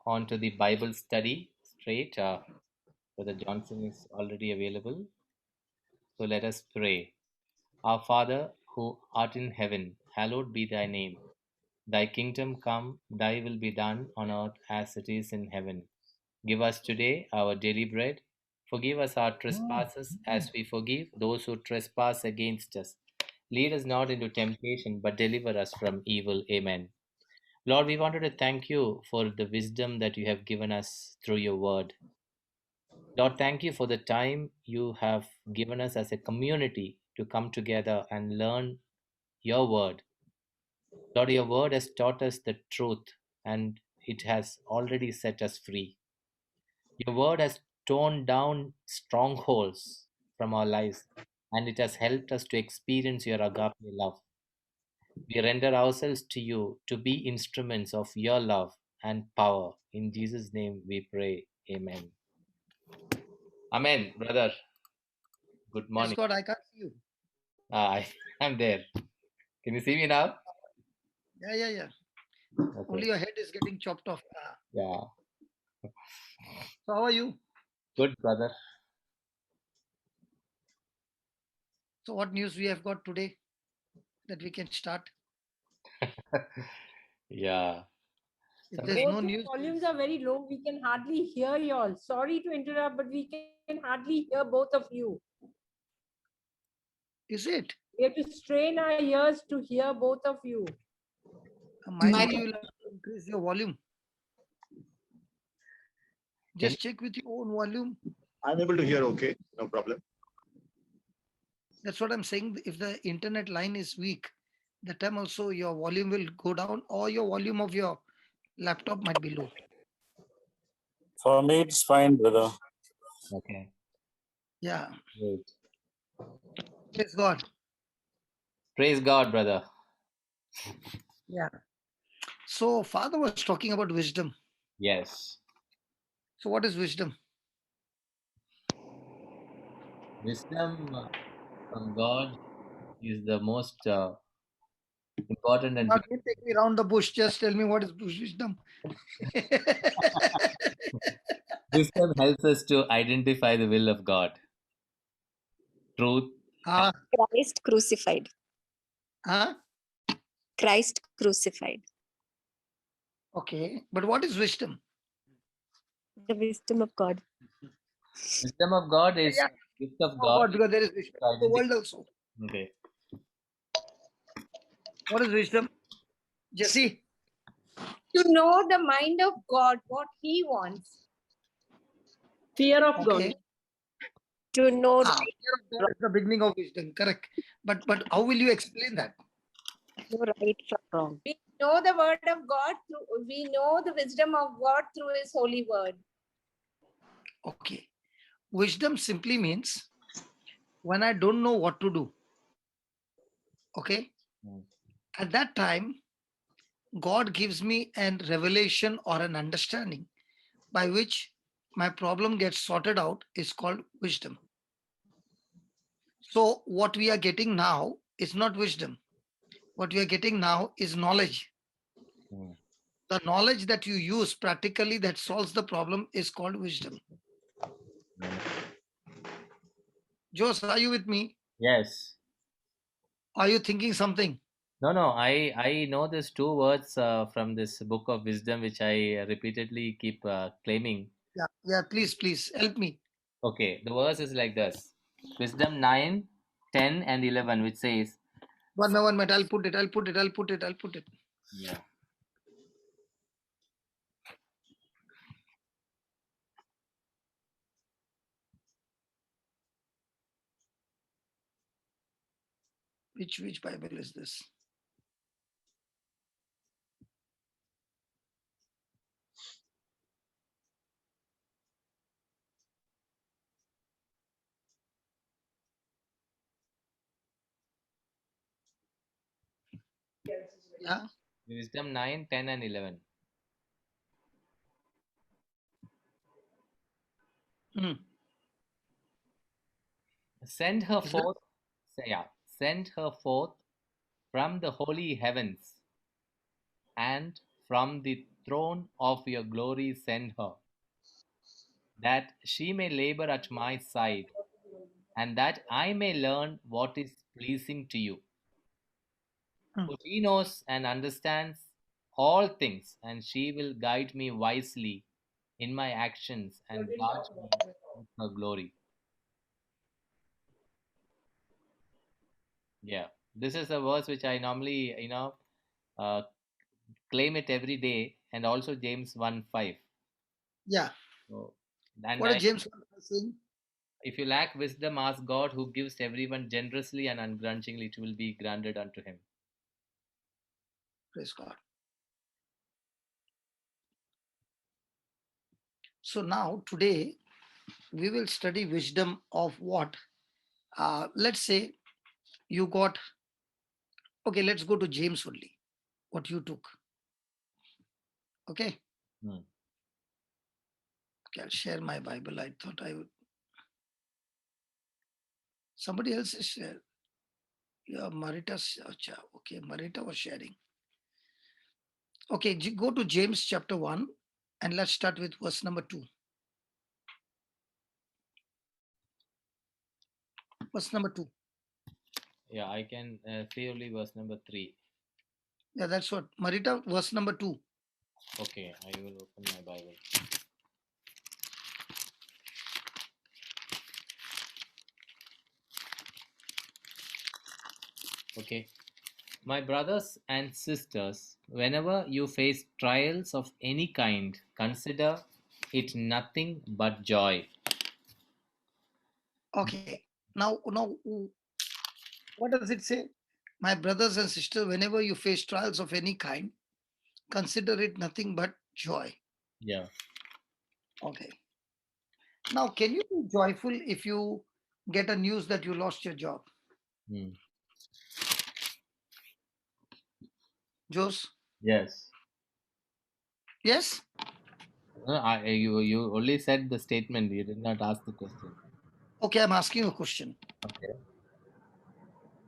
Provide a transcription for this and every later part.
on to the Bible study straight. Brother Johnson is already available. So let us pray. Our Father, who art in heaven, hallowed be thy name. Thy kingdom come, thy will be done on earth as it is in heaven. Give us today our daily bread. Forgive us our trespasses as we forgive those who trespass against us. Lead us not into temptation, but deliver us from evil. Amen. Lord, we wanted to thank you for the wisdom that you have given us through your word. Lord, thank you for the time you have given us as a community to come together and learn your word. Lord, your word has taught us the truth and it has already set us free. Your word has torn down strongholds from our lives and it has helped us to experience your agape love. We render ourselves to you to be instruments of your love and power. In Jesus' name we pray. Amen. Amen, brother. Good Yes, morning. God, I can't see you. I'm there. Can you see me now? Yeah. Okay. Only your head is getting chopped off. Yeah. So how are you? Good, brother. So what news we have got today that we can start? Yeah. If there's Somebody, no Both your news, volumes are very low. We can hardly hear you all. Sorry to interrupt, but we can hardly hear both of you. is it? We have to strain our ears to hear both of you. Might be you will have to increase your volume. can Just check with your own volume. I'm able to hear okay, no problem. That's what I'm saying. If the internet line is weak, that time also your volume will go down or your volume of your laptop might be low. For me, it's fine, brother. Okay. Yeah. Great. Praise God. Praise God, brother. Yeah. So Father was talking about wisdom. Yes. So what is wisdom? Wisdom from God is the most important and Now don't take me around the bush. Just tell me what is wisdom. wisdom helps us to identify the will of God. Truth. Ah, Christ crucified. huh? Christ crucified. Okay. But what is wisdom? The wisdom of God. Wisdom of God is Yeah. gift of Oh God God, because there is wisdom to of the identify. world also. Okay. What is wisdom? Jesse? To know the mind of God, what He wants. Fear of Okay. God. To know Ah, right fear of from God is the beginning of wisdom. Correct. But how will you explain that? know right from wrong. We know the word of God through, we know the wisdom of God through His holy word. Okay. Wisdom simply means when I don't know what to do. Okay. Mm. At that time, God gives me a revelation or an understanding by which my problem gets sorted out is called wisdom. So what we are getting now is not wisdom. What we are getting now is knowledge. Mm. The knowledge that you use practically that solves the problem is called wisdom. Jose, are you with me? Yes. Are you thinking something? No. I know these two words from this book of wisdom, which I repeatedly keep claiming. Yeah, please help me. Okay. The verse is like this: Wisdom 9, 10, and 11, which says, One minute, I'll put it. yeah. Which Bible is this? Yeah. Wisdom 9, 10, and 11. Hmm. Send her Is that forth, yeah, send her forth from the holy heavens and from the throne of your glory send her, that she may labor at my side, and that I may learn what is pleasing to you. Hmm. For she knows and understands all things, and she will guide me wisely in my actions and guard me with her glory. Yeah, this is a verse which I normally, uh, claim it every day, and also James 1:5. Yeah. So, and What is James 1 saying? if you lack wisdom, ask God, who gives everyone generously and ungrudgingly, it will be granted unto him. Praise God. So now today we will study wisdom of what? Let's say you got, okay, let's go to James only, what you took. Okay. Hmm. Okay, I'll share my Bible. I thought I would. Somebody else is share. Yeah, Marita. Okay, Marita was sharing. Okay, go to James chapter 1 and let's start with verse number 2. Verse number 2. Yeah, I can see only verse number 3. Yeah, that's what. Marita, verse number 2. Okay, I will open my Bible. Okay. My brothers and sisters, whenever you face trials of any kind, consider it nothing but joy. Okay. Now, what does it say? My brothers and sisters, whenever you face trials of any kind, consider it nothing but joy. Yeah. Okay. Now, can you be joyful if you get a news that you lost your job? Hmm. Jose? Yes. Yes? No, you only said the statement. You did not ask the question. Okay, I'm asking you a question. Okay.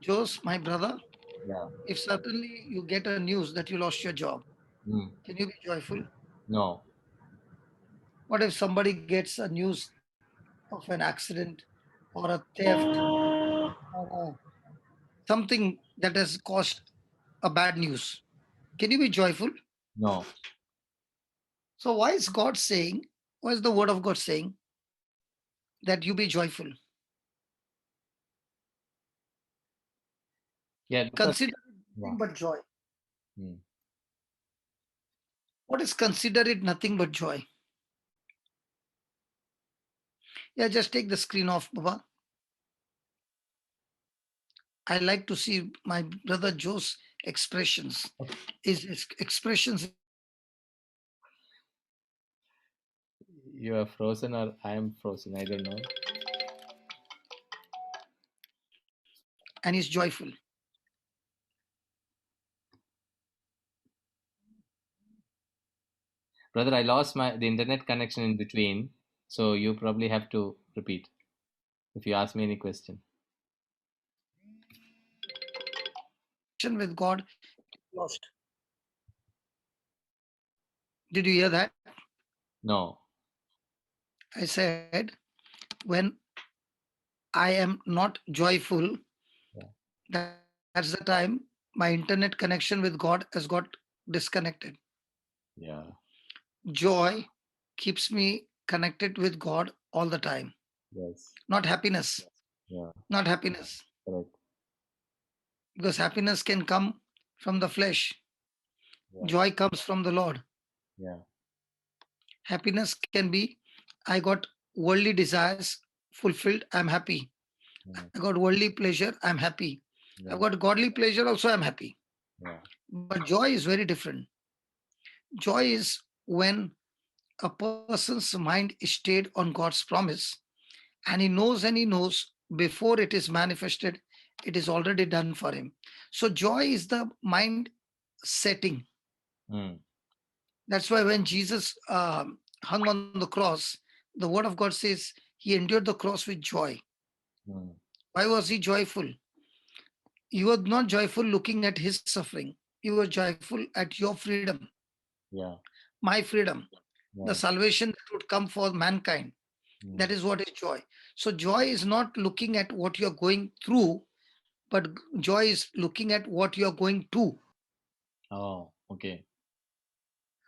Jose, my brother, Yeah. if certainly you get a news that you lost your job, Hmm. can you be joyful? No. What if somebody gets a news of an accident or a theft or something that has caused a bad news? Can you be joyful? No. So why is God saying, why is the word of God saying that you be joyful? Yeah. Because. Consider it Yeah. nothing but joy. Hmm. What is consider it nothing but joy? Yeah, just take the screen off, Baba. I like to see my brother Joe's expressions. His expressions, You are frozen or I am frozen. I don't know. and he's joyful. Brother, I lost the internet connection in between, so you probably have to repeat if you ask me any question. With God lost. Did you hear that? No. I said, when I am not joyful, Yeah. that's the time my internet connection with God has got disconnected. Yeah. Joy keeps me connected with God all the time. Yes. Not happiness. Yeah. Not happiness. Correct. Because happiness can come from the flesh. Yeah. Joy comes from the Lord. Yeah. Happiness can be, I got worldly desires fulfilled, I'm happy. Yeah. I got worldly pleasure, I'm happy. Yeah. I've got godly pleasure, also I'm happy. Yeah. But joy is very different. Joy is when a person's mind is stayed on God's promise and he knows before it is manifested, it is already done for him. So joy is the mind setting. Mm. That's why when Jesus hung on the cross, the word of God says he endured the cross with joy. Mm. Why was he joyful? You were not joyful looking at his suffering. You were joyful at your freedom. Yeah. my freedom, the Right. salvation that would come for mankind. Mm. That is what is joy. So joy is not looking at what you're going through, but joy is looking at what you're going to. Oh, okay.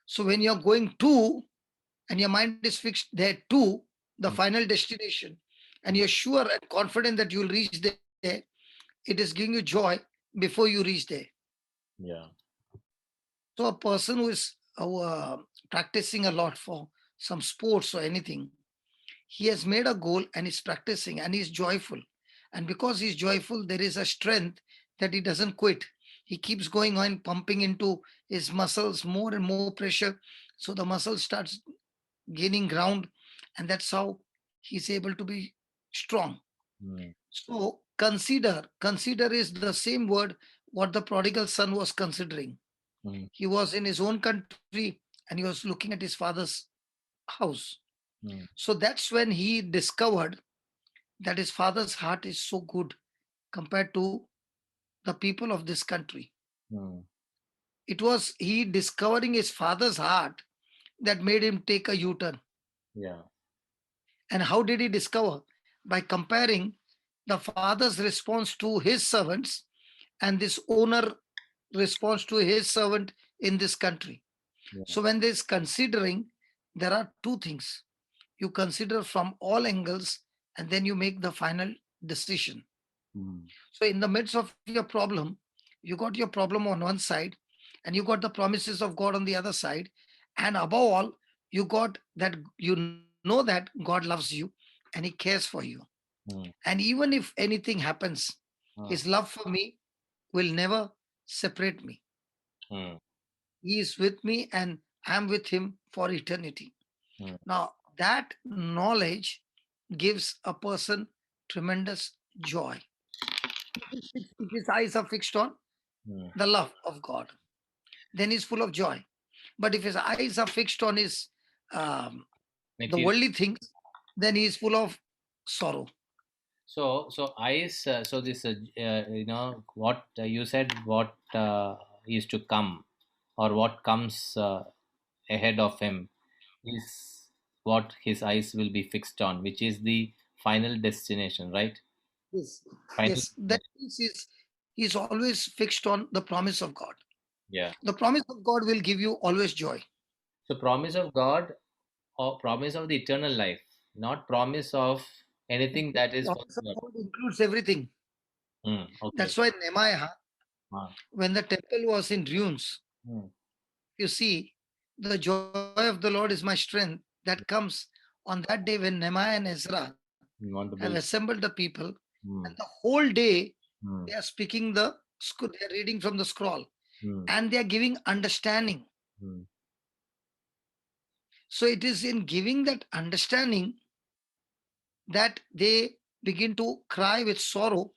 So when you're going to, and your mind is fixed there too, the Mm. final destination, and Mm. you're sure and confident that you'll reach there, it is giving you joy before you reach there. Yeah. So a person who is practicing a lot for some sports or anything, he has made a goal and is practicing and he's joyful. And because he's joyful, there is a strength that he doesn't quit. He keeps going on pumping into his muscles more and more pressure. So the muscle starts gaining ground, and that's how he's able to be strong. Mm. So consider is the same word what the prodigal son was considering. Mm. He was in his own country and he was looking at his father's house. Mm. So that's when he discovered that his father's heart is so good compared to the people of this country. Mm. It was he discovering his father's heart that made him take a U-turn. Yeah. And how did he discover? By comparing the father's response to his servants and this owner response to his servant in this country. Yeah. So when there's considering, there are two things. You consider from all angles and then you make the final decision. Mm. So in the midst of your problem, you got your problem on one side and you got the promises of God on the other side. And above all, you got that you know that God loves you and he cares for you. Mm. And even if anything happens, Ah. his love for me will never separate me. Mm. He is with me and I'm with him for eternity. Mm. Now, that knowledge gives a person tremendous joy. If his eyes are fixed on Mm. the love of God, then he's full of joy. But if his eyes are fixed on his the Material. worldly things, then he is full of sorrow. So eyes. So this, what you said, what is to come, or what comes ahead of him, is what his eyes will be fixed on, which is the final destination, right? Yes. Final. Yes, that means he's always fixed on the promise of God. Yeah. The promise of God will give you always joy. So promise of God, or promise of the eternal life, not promise of anything that is for Promise of God. God includes everything. Okay. That's why Nehemiah, Ah. when the temple was in ruins, Mm. you see, the joy of the Lord is my strength that comes on that day when Nehemiah and Ezra You want to have build. assembled the people, and Mm. the whole day Mm. they are speaking they are reading from the scroll, Mm. and they are giving understanding. Mm. So it is in giving that understanding that they begin to cry with sorrow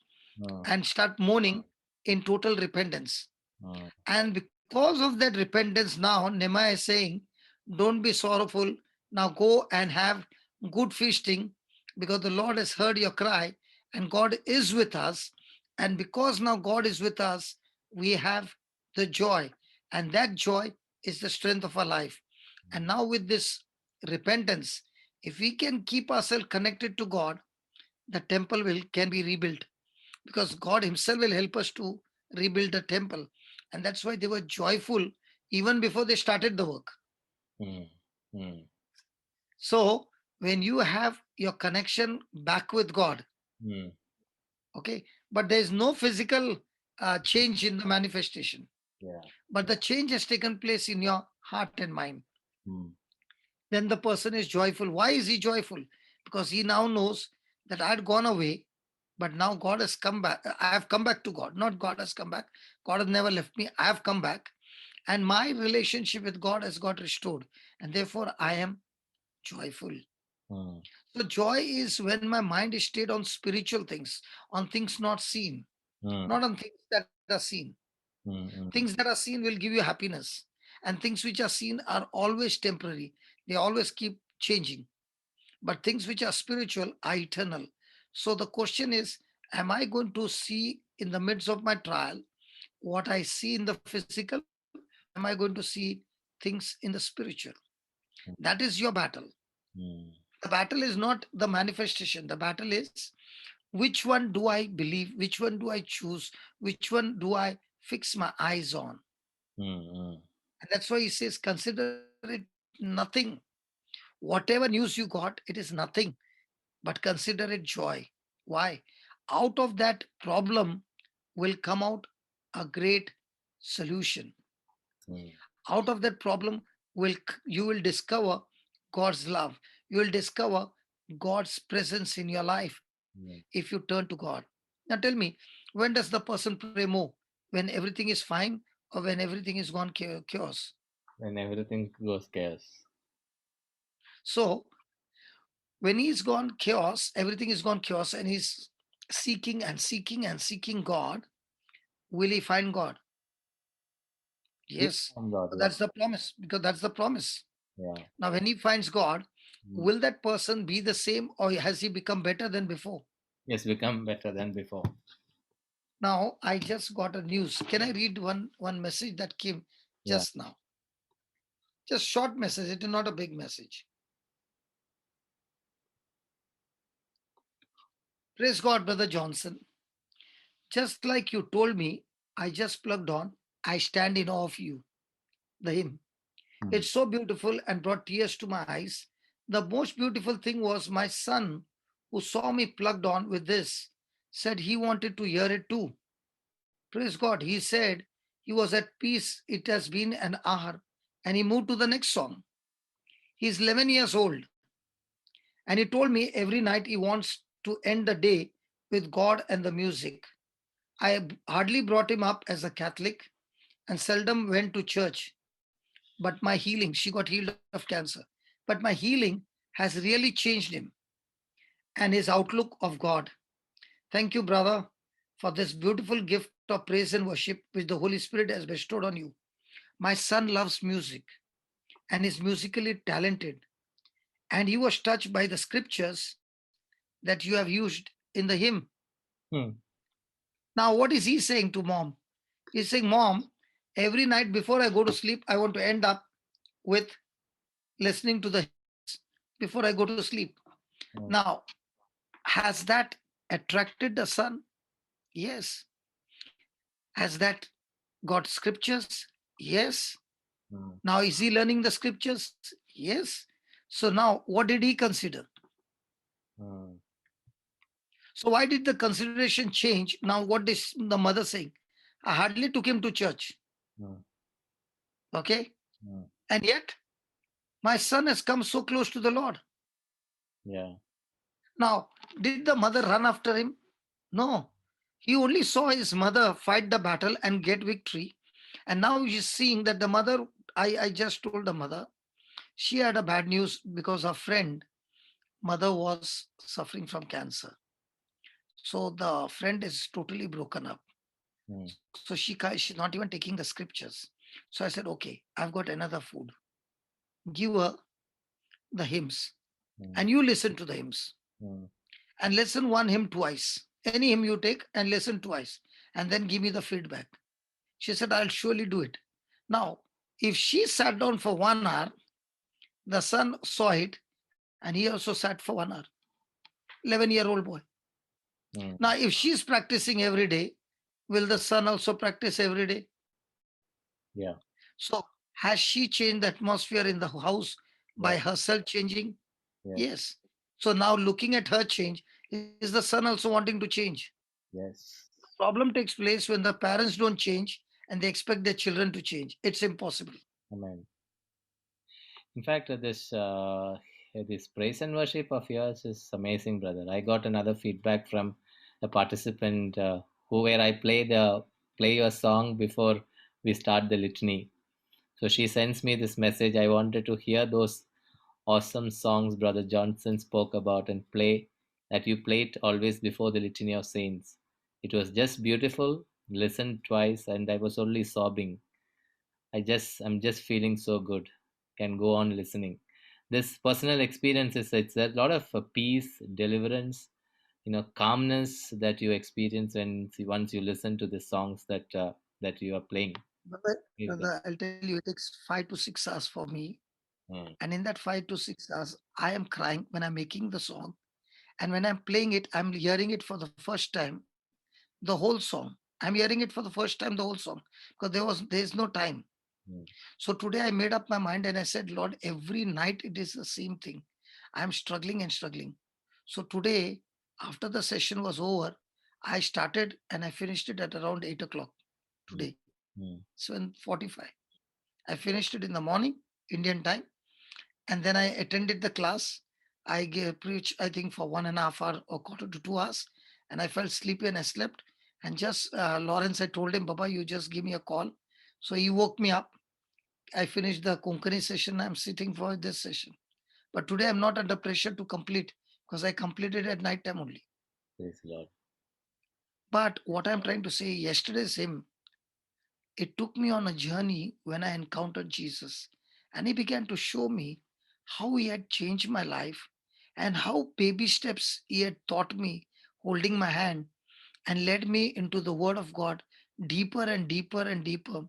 Ah. and start mourning in total repentance. Ah. And because of that repentance, now Nehemiah is saying, don't be sorrowful. Now go and have good feasting because the Lord has heard your cry and God is with us. And because now God is with us, we have the joy. And that joy is the strength of our life. And now with this repentance, if we can keep ourselves connected to God, the temple can be rebuilt because God Himself will help us to rebuild the temple. And that's why they were joyful even before they started the work. Mm. Mm. So when you have your connection back with God, Mm. okay, but there is no physical change in the manifestation, Yeah. but the change has taken place in your heart and mind. Mm. Then the person is joyful. Why is he joyful? Because he now knows that I had gone away, but now God has come back. I have come back to God, not God has come back. God has never left me. I have come back, and my relationship with God has got restored, and therefore I am joyful. Mm. So, joy is when my mind is stayed on spiritual things, on things not seen, Mm. not on things that are seen. Mm. Things Mm. that are seen will give you happiness, and things which are seen are always temporary, they always keep changing. But things which are spiritual are eternal. So the question is, am I going to see in the midst of my trial what I see in the physical, or am I going to see things in the spiritual. That is your battle. Mm. The battle is not the manifestation. The battle is, which one do I believe? Which one do I choose? Which one do I fix my eyes on? Mm. And that's why he says, consider it nothing. Whatever news you got, it is nothing, but consider it joy. Why? Out of that problem will come out a great solution. Mm. Out of that problem you will discover God's love. You will discover God's presence in your life Mm. if you turn to God. Now tell me, when does the person pray more? When everything is fine or when everything is gone chaos? When everything goes chaos. So when he's gone chaos, everything is gone chaos, and he's seeking and seeking and seeking God, will he find God? Yes, Yes. from God, So yeah. that's the promise, because that's the promise. Yeah. Now, when he finds God, Mm. will that person be the same or has he become better than before? Yes, become better than before. Now, I just got a news. Can I read one message that came Yeah. just now? Just short message. It is not a big message. Praise God, Brother Johnson. Just like you told me, I just plugged on. I stand in awe of you. The hymn. Mm. It's so beautiful and brought tears to my eyes. The most beautiful thing was my son, who saw me plugged on with this, said he wanted to hear it too. Praise God. He said he was at peace. It has been an hour. And he moved to the next song. He's 11 years old. And he told me every night he wants to end the day with God and the music. I hardly brought him up as a Catholic and seldom went to church. But my healing, she got healed of cancer. But my healing has really changed him and his outlook of God. Thank you, brother, for this beautiful gift of praise and worship which the Holy Spirit has bestowed on you. My son loves music and is musically talented, and he was touched by the scriptures that you have used in the hymn. Hmm. Now, what is he saying to mom? He's saying, Mom, every night before I go to sleep, I want to end up with listening to the hymns before I go to sleep. Hmm. Now, has that attracted the son? Yes. Has that got scriptures? Yes. Hmm. Now, is he learning the scriptures? Yes. So now, what did he consider? Hmm. So why did the consideration change? Now, what is the mother saying? I hardly took him to church. Hmm. Okay. Hmm. And yet, my son has come so close to the Lord. Yeah. Now, did the mother run after him? No. He only saw his mother fight the battle and get victory. And now he's seeing that the mother, I just told the mother, she had a bad news because her friend, mother was suffering from cancer. So the friend is totally broken up. Hmm. So she's not even taking the scriptures. So I said, okay, I've got another food. Give her the hymns Hmm. and you listen to the hymns Hmm. and listen one hymn twice. Any hymn you take and listen twice and then give me the feedback. She said, I'll surely do it. Now, if she sat down for 1 hour, the son saw it and he also sat for 1 hour. 11-year-old boy. Hmm. Now, if she's practicing every day, will the son also practice every day? Yeah. So, has she changed the atmosphere in the house by Yeah. herself changing? Yes. Yes. So, now looking at her change, is the son also wanting to change? Yes. Problem takes place when the parents don't change and they expect their children to change. It's impossible. Amen. In fact, this praise and worship of yours is amazing, brother. I got another feedback from a participant where I play your song before we start the litany. So she sends me this message. I wanted to hear those awesome songs Brother Johnson spoke about and play that you played always before the Litany of Saints. It was just beautiful. Listened twice and I was only sobbing. I'm just feeling so good. Can go on listening. This personal experience is it's a lot of peace, deliverance, calmness that you experience once you listen to the songs that you are playing. Praise God. Brother, I'll tell you, it takes 5 to 6 hours for me. Mm. And in that 5 to 6 hours, I am crying when I'm making the song. And when I'm playing it, I'm hearing it for the first time, the whole song. I'm hearing it for the first time, the whole song, because there's no time. Mm. So today I made up my mind and I said, Lord, every night it is the same thing. I'm struggling and struggling. So today, after the session was over, I started and I finished it at around 8 o'clock Mm. today, Mm. 7:45. I finished it in the morning, Indian time, and then I attended the class. I gave preach, I think, for 1.5 hours or quarter to 2 hours, and I felt sleepy and I slept. And just Lawrence, I told him, Baba, you just give me a call. So he woke me up. I finished the Konkani session. I'm sitting for this session. But today I'm not under pressure to complete because I completed at night time only. Praise the Lord. But what I'm trying to say, yesterday's hymn, it took me on a journey when I encountered Jesus. And he began to show me how he had changed my life and how baby steps he had taught me, holding my hand and led me into the Word of God deeper and deeper and deeper.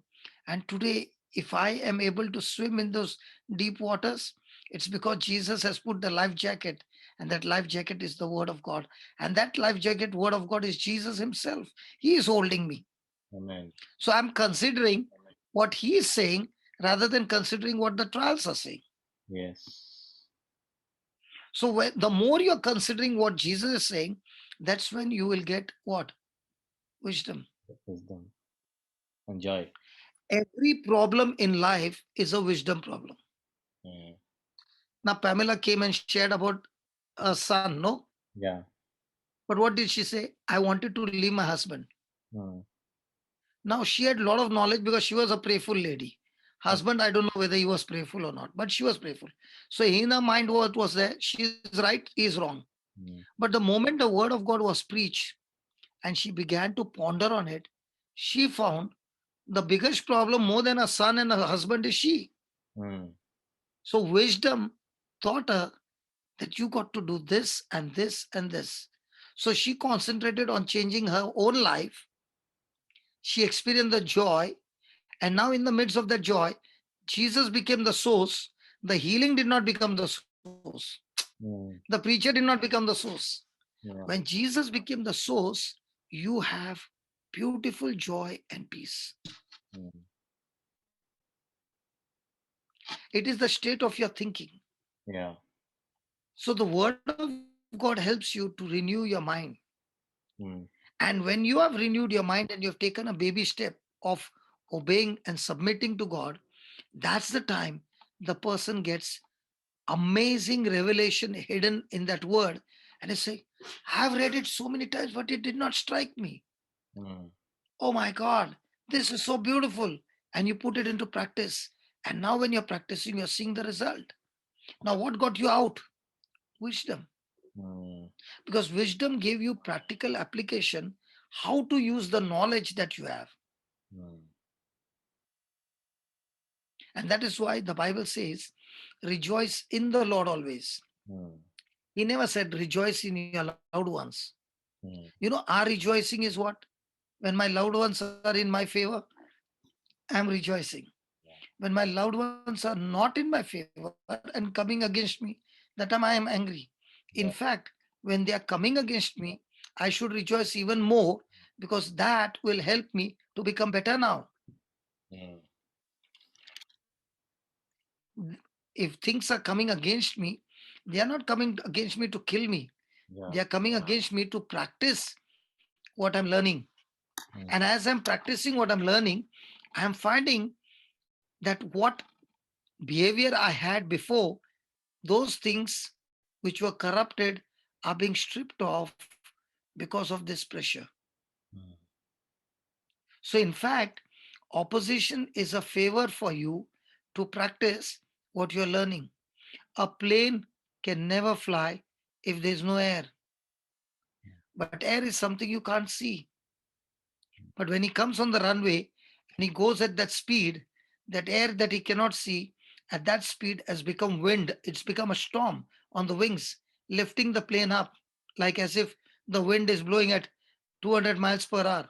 And today, if I am able to swim in those deep waters, it's because Jesus has put the life jacket, and that life jacket is the Word of God. And that life jacket, Word of God, is Jesus Himself. He is holding me. Amen. So I'm considering what He is saying rather than considering what the trials are saying. Yes. So the more you're considering what Jesus is saying, that's when you will get what? Wisdom. Wisdom and joy. Every problem in life is a wisdom problem. Mm. Now, Pamela came and shared about a son, no? Yeah. But what did she say? I wanted to leave my husband. Mm. Now, she had a lot of knowledge because she was a prayerful lady. Husband, I don't know whether he was prayerful or not, but she was prayerful. So, in her mind, what was there? She is right, he is wrong. Mm. But the moment the word of God was preached and she began to ponder on it, she found the biggest problem more than a son and a husband is she. Mm. So, wisdom taught her that you got to do this and this and this. So she concentrated on changing her own life. She experienced the joy. And now, in the midst of that joy, Jesus became the source. The healing did not become the source. The Mm. preacher did not become the source. Yeah. When Jesus became the source, you have beautiful joy and peace. Mm. It is the state of your thinking. Yeah. So the word of God helps you to renew your mind. Mm. And when you have renewed your mind and you have taken a baby step of obeying and submitting to God, that's the time the person gets amazing revelation hidden in that word. And they say, I've read it so many times, but it did not strike me. Mm. Oh my God, this is so beautiful. And you put it into practice. And now, when you're practicing, you're seeing the result. Now, what got you out? Wisdom. Mm. Because wisdom gave you practical application how to use the knowledge that you have. Mm. And that is why the Bible says, rejoice in the Lord always. Mm. He never said, rejoice in your loved ones. Mm. You know, our rejoicing is what? When my loved ones are in my favor, I'm rejoicing. Yeah. When my loved ones are not in my favor and coming against me, that time I am angry. In Yeah. fact, when they are coming against me, I should rejoice even more because that will help me to become better now. Mm. If things are coming against me, they are not coming against me to kill me. Yeah. They are coming against me to practice what I'm learning. And Mm. as I'm practicing what I'm learning, I'm finding that what behavior I had before, those things which were corrupted are being stripped off because of this pressure. Mm. So, in fact, opposition is a favor for you to practice what you're learning. A plane can never fly if there's no air, but air is something you can't see. But when he comes on the runway and he goes at that speed, that air that he cannot see at that speed has become wind. It's become a storm on the wings, lifting the plane up like as if the wind is blowing at 200 miles per hour.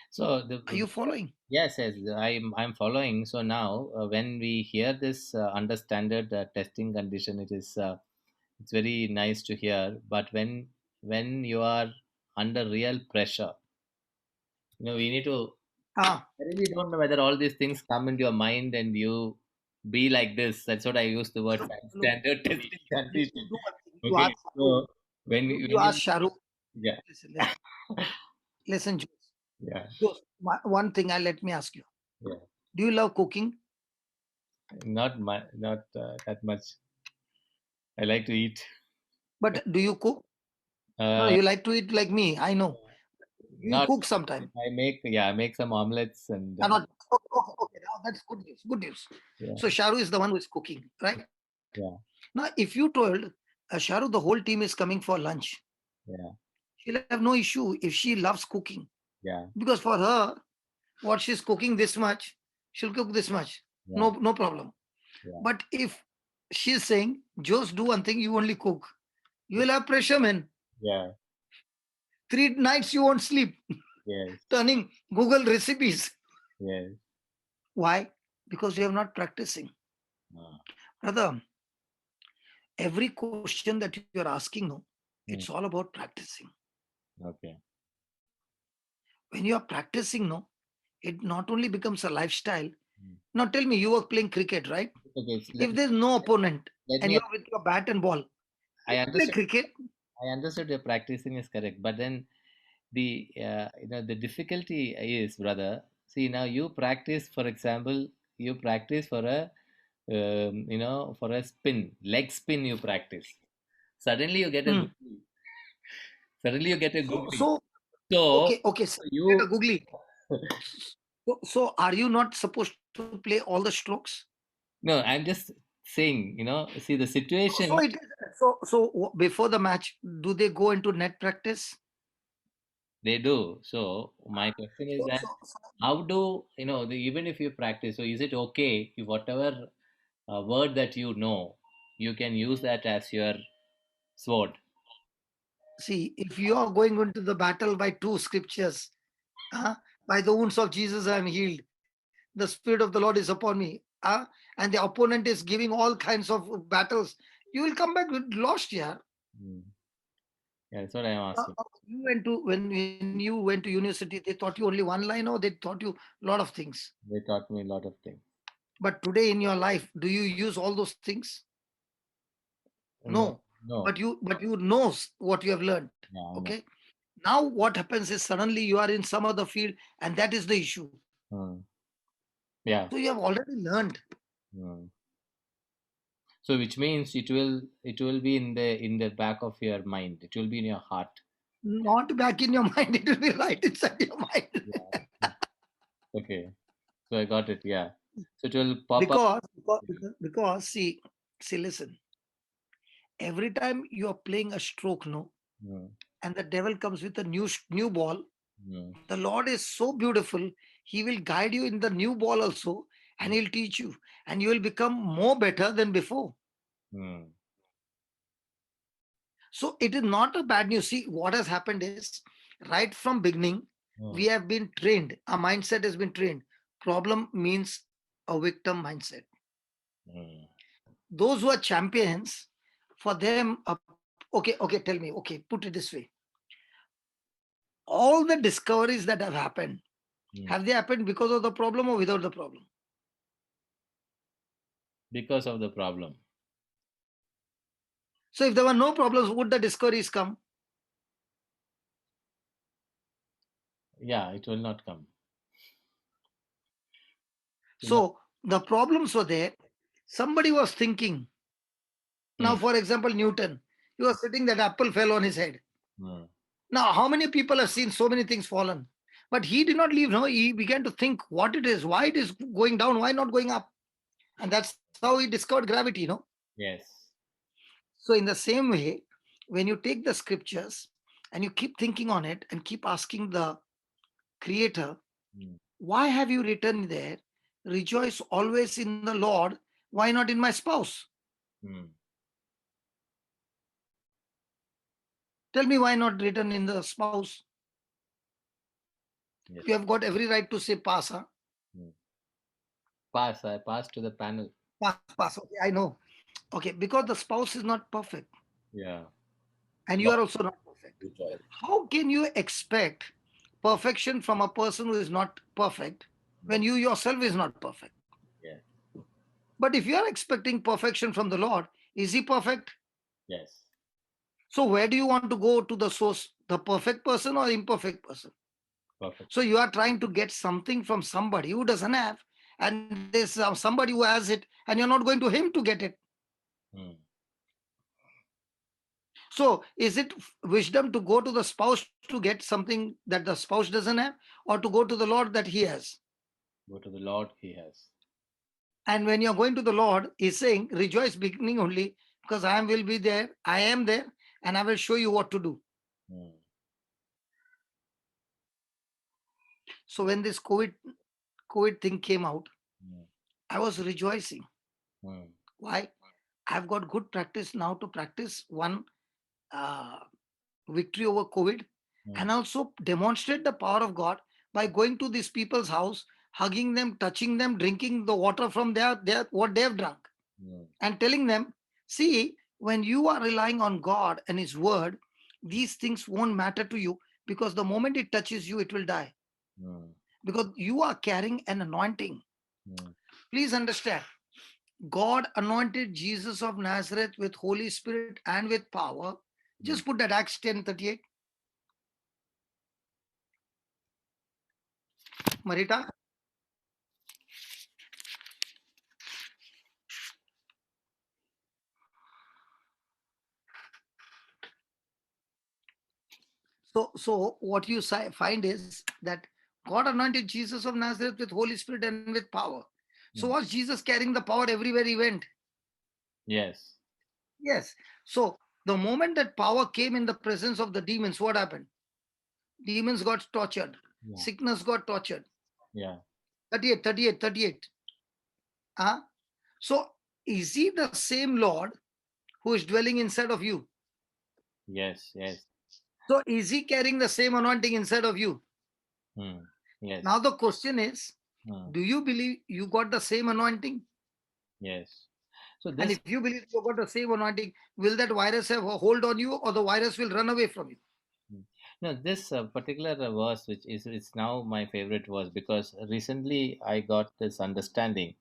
So Are you following? Yes, yes, I'm following. So now, when we hear this under standard testing condition, it's very nice to hear. But when you are under real pressure, we need to. Ah, I really don't know whether all these things come into your mind and you be like this. That's what I use the word look, standard testing you condition. do one thing. You Okay, ask Shahrukh. so when You when ask you Shahrukh. yeah Listen, Jose. yeah Jose, one thing let me ask you. yeah Do you love cooking? not that much. I like to eat. But do you cook? No, Uh, you like to eat like me. I know. You not cook sometime. I make some omelets and Not okay. Now that's good news. Good news. yeah So Sharu is the one who is cooking, right? yeah Now, if you told Sharu the whole team is coming for lunch, yeah she'll have no issue if she loves cooking yeah because for her, what she's cooking this much, she'll cook this much. yeah No problem. yeah But if she's saying, just do one thing, you only cook, you will have pressure, man. yeah 3 nights you won't sleep, yes turning Google recipes. yes Why? Because you are not practicing. uh, Brother, every question that you're asking, no, it's mm, all about practicing. okay When you are practicing, no, it not only becomes a lifestyle. mm. Now tell me, you were playing cricket, right? Okay, so If there's no opponent let and me you're with your bat and ball, I you play understood cricket. I understood your practicing is correct, but then the difficulty is, brother. See, now you practice, for example, you practice for a for a spin, leg spin. You practice. Suddenly you get a Hmm. googly. Suddenly you get a So, googly. so So okay. So you get a you googly. So are you not supposed to play all the strokes? no, I'm just saying, see the So situation it is. So before the match, do they go into net practice? they do. So my question is that So how do even if you practice, so is it okay if whatever word that you can use that as your sword? see, if you are going into the battle by two scriptures, huh, by the wounds of Jesus I am healed, the Spirit of the Lord is upon me, and the opponent is giving all kinds of battles, you will come back with lost, yeah. Hmm. Yeah, that's what I'm asking. You went to when you went to university, they taught you only one line, or they taught you a lot of things. They taught me a lot of things. But today in your life, do you use all those things? No, No. no. But you knows what you have learned. Yeah, I know. Okay. Now what happens is suddenly you are in some other field, and that is the issue. Hmm. Yeah. So you have already learned. Hmm. So which means it will be in the back of your mind. It will be in your heart. Not back in your mind, it will be right inside your mind. Yeah. Okay. So I got it. Yeah. So it will pop up. Because see, listen, every time you are playing a stroke, no, Hmm. and the devil comes with a new ball, Hmm. the Lord is so beautiful. He will guide you in the new ball also, and He'll teach you, and you will become more better than before. Hmm. So it is not a bad news. See, what has happened is right from beginning, we Hmm. have been trained. Our mindset has been trained. Problem means a victim mindset. Hmm. Those who are champions, for them, okay, tell me, okay, put it this way. All the discoveries that have happened, Hmm. have they happened because of the problem or without the problem? Because of the problem. So if there were no problems, would the discoveries come? Yeah, it will not come. It will not. So the problems were there. Somebody was thinking. Now, Hmm. for example, Newton, he was sitting, that apple fell on his head. Hmm. Now, how many people have seen so many things fallen? But he did not leave. No, he began to think what it is, why it is going down, why not going up. And that's how he discovered gravity, Yes. So, in the same way, when you take the scriptures and you keep thinking on it and keep asking the creator, Hmm. why have you written there, rejoice always in the Lord? Why not in my spouse? Hmm. Tell me why not written in the spouse? Yes. You have got every right to say pass, huh? Pass. I pass to the panel. Pass. Okay, I know. Okay, because the spouse is not perfect Yeah. and you are also not perfect. How can you expect perfection from a person who is not perfect when you yourself is not perfect? Yeah. But if you are expecting perfection from the Lord, is he perfect? Yes. So where do you want to go to the source, the perfect person or imperfect person? Perfect. So you are trying to get something from somebody who doesn't have, and there's somebody who has it, and you're not going to him to get it. Hmm. So is it wisdom to go to the spouse to get something that the spouse doesn't have, or to go to the Lord that he has? Go to the Lord. He has. And when you're going to the Lord, he's saying, rejoice beginning only, because I will be there, I am there, and I will show you what to do. Hmm. So when this COVID thing came out, Hmm. I was rejoicing. Hmm. Why? I've got good practice now to practice one uh, victory over COVID, Hmm. and also demonstrate the power of God by going to these people's house, hugging them, touching them, drinking the water from their what they have drunk, Hmm. and telling them, see, when you are relying on God and His Word, these things won't matter to you, because the moment it touches you, it will die, Hmm. because you are carrying an anointing. Hmm. Please understand, God anointed Jesus of Nazareth with Holy Spirit and with power. Hmm. Just put that Acts 10:38. Marita. So what you find is that God anointed Jesus of Nazareth with Holy Spirit and with power. So Hmm. was Jesus carrying the power everywhere he went? Yes. Yes. So the moment that power came in the presence of the demons, what happened? Demons got tortured. Yeah. Sickness got tortured. Yeah. 38. Huh? So is he the same Lord who is dwelling inside of you? Yes. Yes. So is he carrying the same anointing inside of you? Hmm. Yes. Now the question is, Hmm. do you believe you got the same anointing? Yes. So And this. if you believe you got the same anointing, will that virus have a hold on you, or the virus will run away from you? No, this particular verse, which is it's now my favorite verse, because recently I got this understanding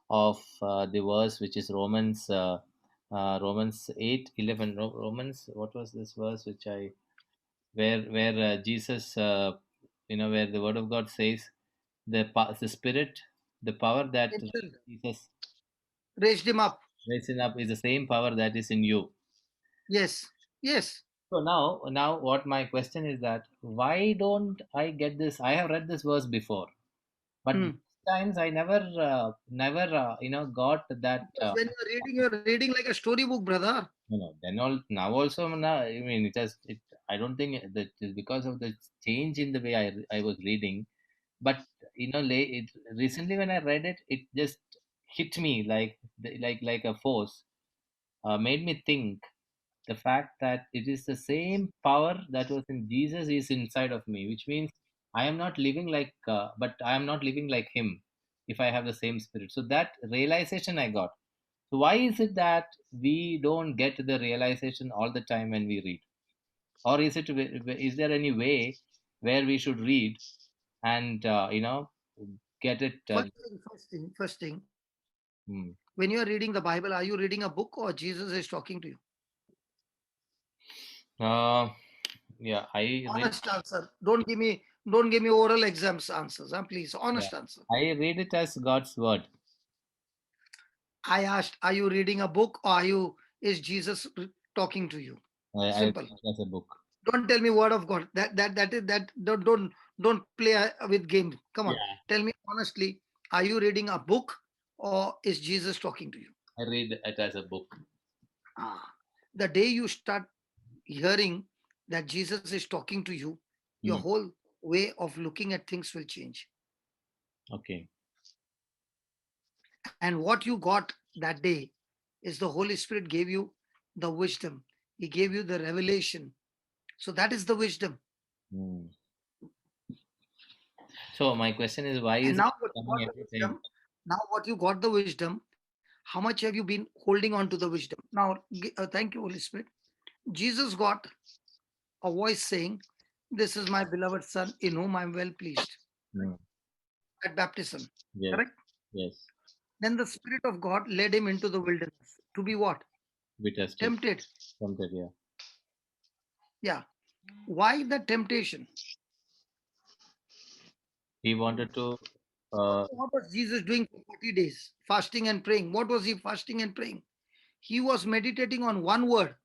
of the verse which is Romans 8:11. Romans, what was this verse which I where Jesus, where the Word of God says the Spirit, the power that Himself Jesus raised him up. raising up is the same power that is in you. Yes. Yes. So now what my question is that why don't I get this? I have read this verse before, but Hmm. times I never got that. Because when you're reading like a storybook, brother. Then all now also now I mean it. I don't think that is because of the change in the way I was reading, but recently when I read it, it just hit me like a force. Made me think the fact that it is the same power that was in Jesus is inside of me, which means I am not living but I am not living like Him if I have the same spirit. So that realization I got. So why is it that we don't get the realization all the time when we read, or is there any way where we should read and get it? First thing, Hmm. when you are reading the Bible, are you reading a book or Jesus is talking to you? Uh, yeah, I read. Honest answer. Don't give me oral exams answers. Please, Yeah, honest answer. I read it as God's word. I asked, are you reading a book, or is Jesus talking to you? I read Simple. it as a book. Don't tell me word of God. That don't play with game. Come on. Yeah, Tell me honestly, are you reading a book or is Jesus talking to you? I read it as a book. Ah, the day you start hearing that Jesus is talking to you, your Hmm. whole way of looking at things will change. Okay. And what you got that day is the Holy Spirit gave you the wisdom. He gave you the revelation. So that is the wisdom. Hmm. So my question is, why And is it now what you coming got the every time? wisdom, Now, what you got the wisdom, how much have you been holding on to the wisdom? Now, thank you, Holy Spirit. Jesus got a voice saying, "This is my beloved Son in whom I'm well pleased," Mm. at baptism. Yes. Correct? Yes. Then the Spirit of God led him into the wilderness to be what? Be tested. Tempted. Tempted, yeah. Yeah. Why the temptation? He wanted to. What was Jesus doing for 40 days? Fasting and praying. What was he fasting and praying? He was meditating on one word.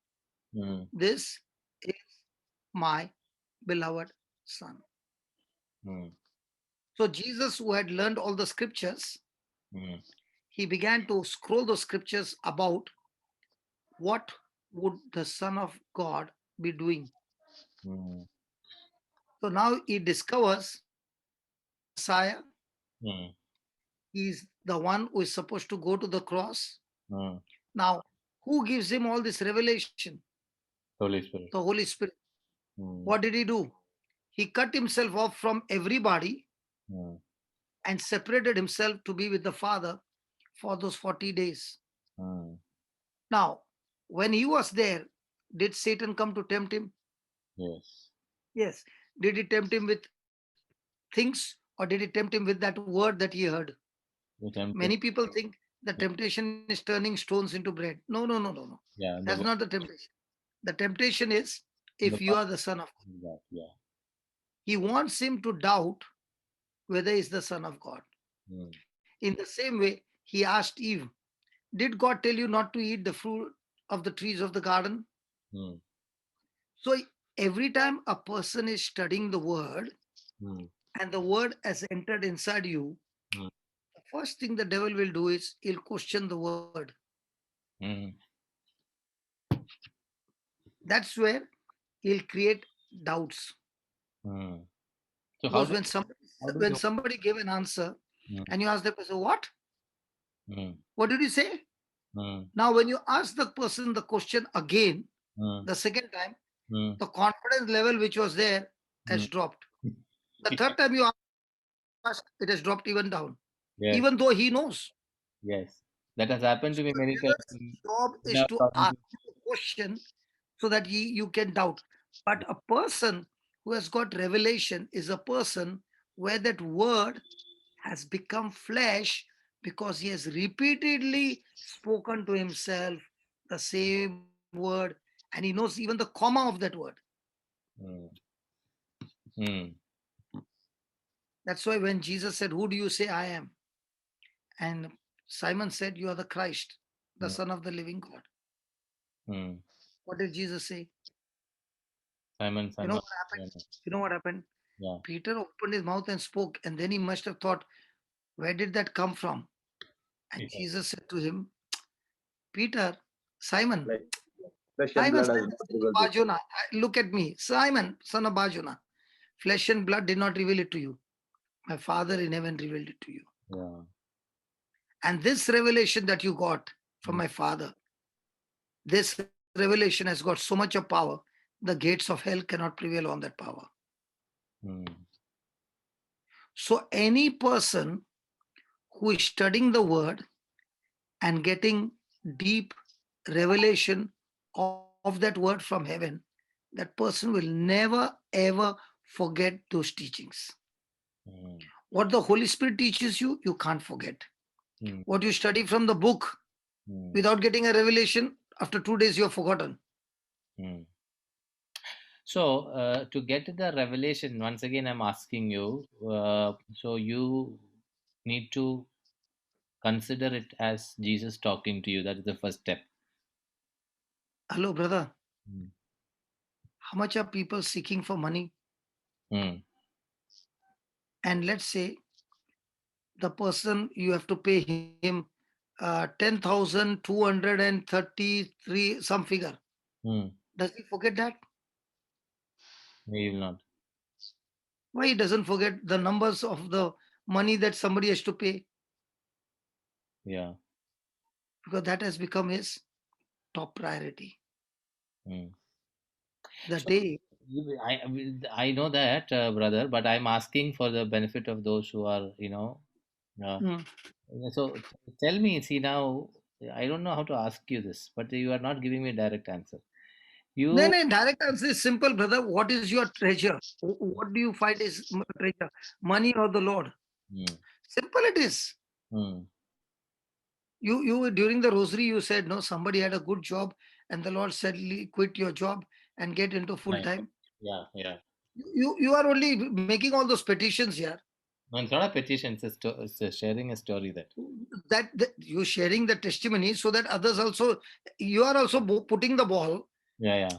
Mm, This is my beloved Son. mm, So Jesus, who had learned all the scriptures, mm, he began to scroll the scriptures about what would the Son of God be doing. mm, So now he discovers Messiah. mm, He's the one who is supposed to go to the cross. mm. Now, who gives him all this revelation? Holy Spirit. The Holy Spirit. Mm, What did he do? He cut himself off from everybody mm, and separated himself to be with the Father for those 40 days. mm. Now, when he was there, did Satan come to tempt him? Yes. Yes. Did he tempt him with things, or did he tempt him with that word that he heard? The tempted. Many people think the temptation is turning stones into bread. No, no, no, no, no. Yeah. That's not the temptation. The temptation is The if you are the Son of God. that, yeah. He wants him to doubt whether he's the Son of God. Mm, In the same way, he asked Eve, "Did God tell you not to eat the fruit of the trees of the garden?" mm, So every time a person is studying the word mm, and the word has entered inside you, mm, the first thing the devil will do is he'll question the word. mm, That's where he'll create doubts. mm. So how Because do when you? somebody gave an answer Mm, and you ask the person, "What? mm, What did you say?" mm, Now, when you ask the person the question again, mm, the second time, mm, the confidence level which was there has mm. dropped. The third time you ask, it has dropped even down, Yes. even though he knows. Yes. That has happened to me The many times. devil's job is Without to talking ask to- you a question so that you can doubt. But a person who has got revelation is a person where that word has become flesh because he has repeatedly spoken to himself the same word and he knows even the comma of that word. Mm, mm, That's why when Jesus said, "Who do you say I am?" And Simon said, "You are the Christ, the mm, Son of the living God." mm. What did Jesus say? Simon, You son know of what happened? Jonah. You know what happened? Yeah. Peter opened his mouth and spoke, and then he must have thought, where did that come from? And Peter. Jesus said to him, "Peter, Simon, Like flesh and Simon, blood son has of not revealed this. Barjona, look at me. Simon, son of Barjona, flesh and blood did not reveal it to you. My Father in heaven revealed it to you. Yeah. And this revelation that you got from Mm, my Father, this revelation has got so much of power, the gates of hell cannot prevail on that power. mm, So any person who is studying the word and getting deep revelation of that word from heaven, that person will never ever forget those teachings. mm, What the Holy Spirit teaches you, you can't forget. mm, What you study from the book mm, without getting a revelation, after 2 days you have forgotten. mm. So, to get to the revelation, once again, I'm asking you. So you need to consider it as Jesus talking to you. That is the first step. Hello, brother. Mm, How much are people seeking for money? mm, And let's say the person you have to pay him 10,233 some figure. mm. Does he forget that? He will not. Why he doesn't forget the numbers of the money that somebody has to pay? Yeah. Because that has become his top priority. Mm. The So day, I know that, brother, but I'm asking for the benefit of those who are, Uh, Hmm. so tell me, see now, I don't know how to ask you this, but you are not giving me a direct answer. No, You, no, direct answer is simple, brother. What is your treasure? What do you find is treasure? Money or the Lord? hmm, Simple it is. hmm, You during the rosary, you said, no, somebody had a good job, and the Lord said, quit your job and get into full right. time. Yeah. You are only making all those petitions here. No, it's not a petition, it's a sharing a story that. That you sharing the testimony so that others also, you are also putting the ball. Yeah.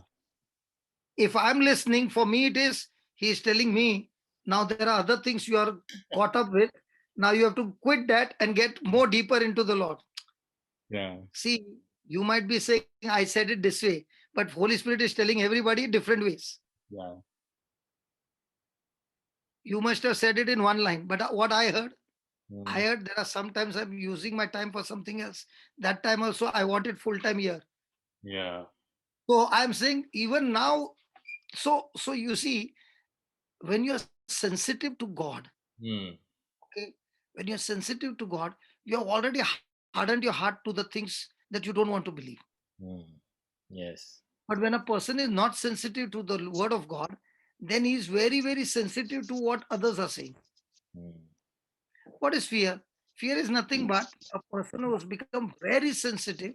If I'm listening, for me it is, he is telling me, now there are other things you are caught up with. Now you have to quit that and get more deeper into the Lord. Yeah. See, you might be saying, I said it this way, but Holy Spirit is telling everybody different ways. Yeah. You must have said it in one line, but what I Hmm, heard there are sometimes I'm using my time for something else. That time also I wanted full time here. yeah. So I'm saying even now, so you see, when you're sensitive to God, Hmm, okay, when you're sensitive to God, you have already hardened your heart to the things that you don't want to believe. hmm. Yes. But when a person is not sensitive to the word of God, then he is very, very sensitive to what others are saying. Hmm, What is fear? Fear is nothing but a person who has become very sensitive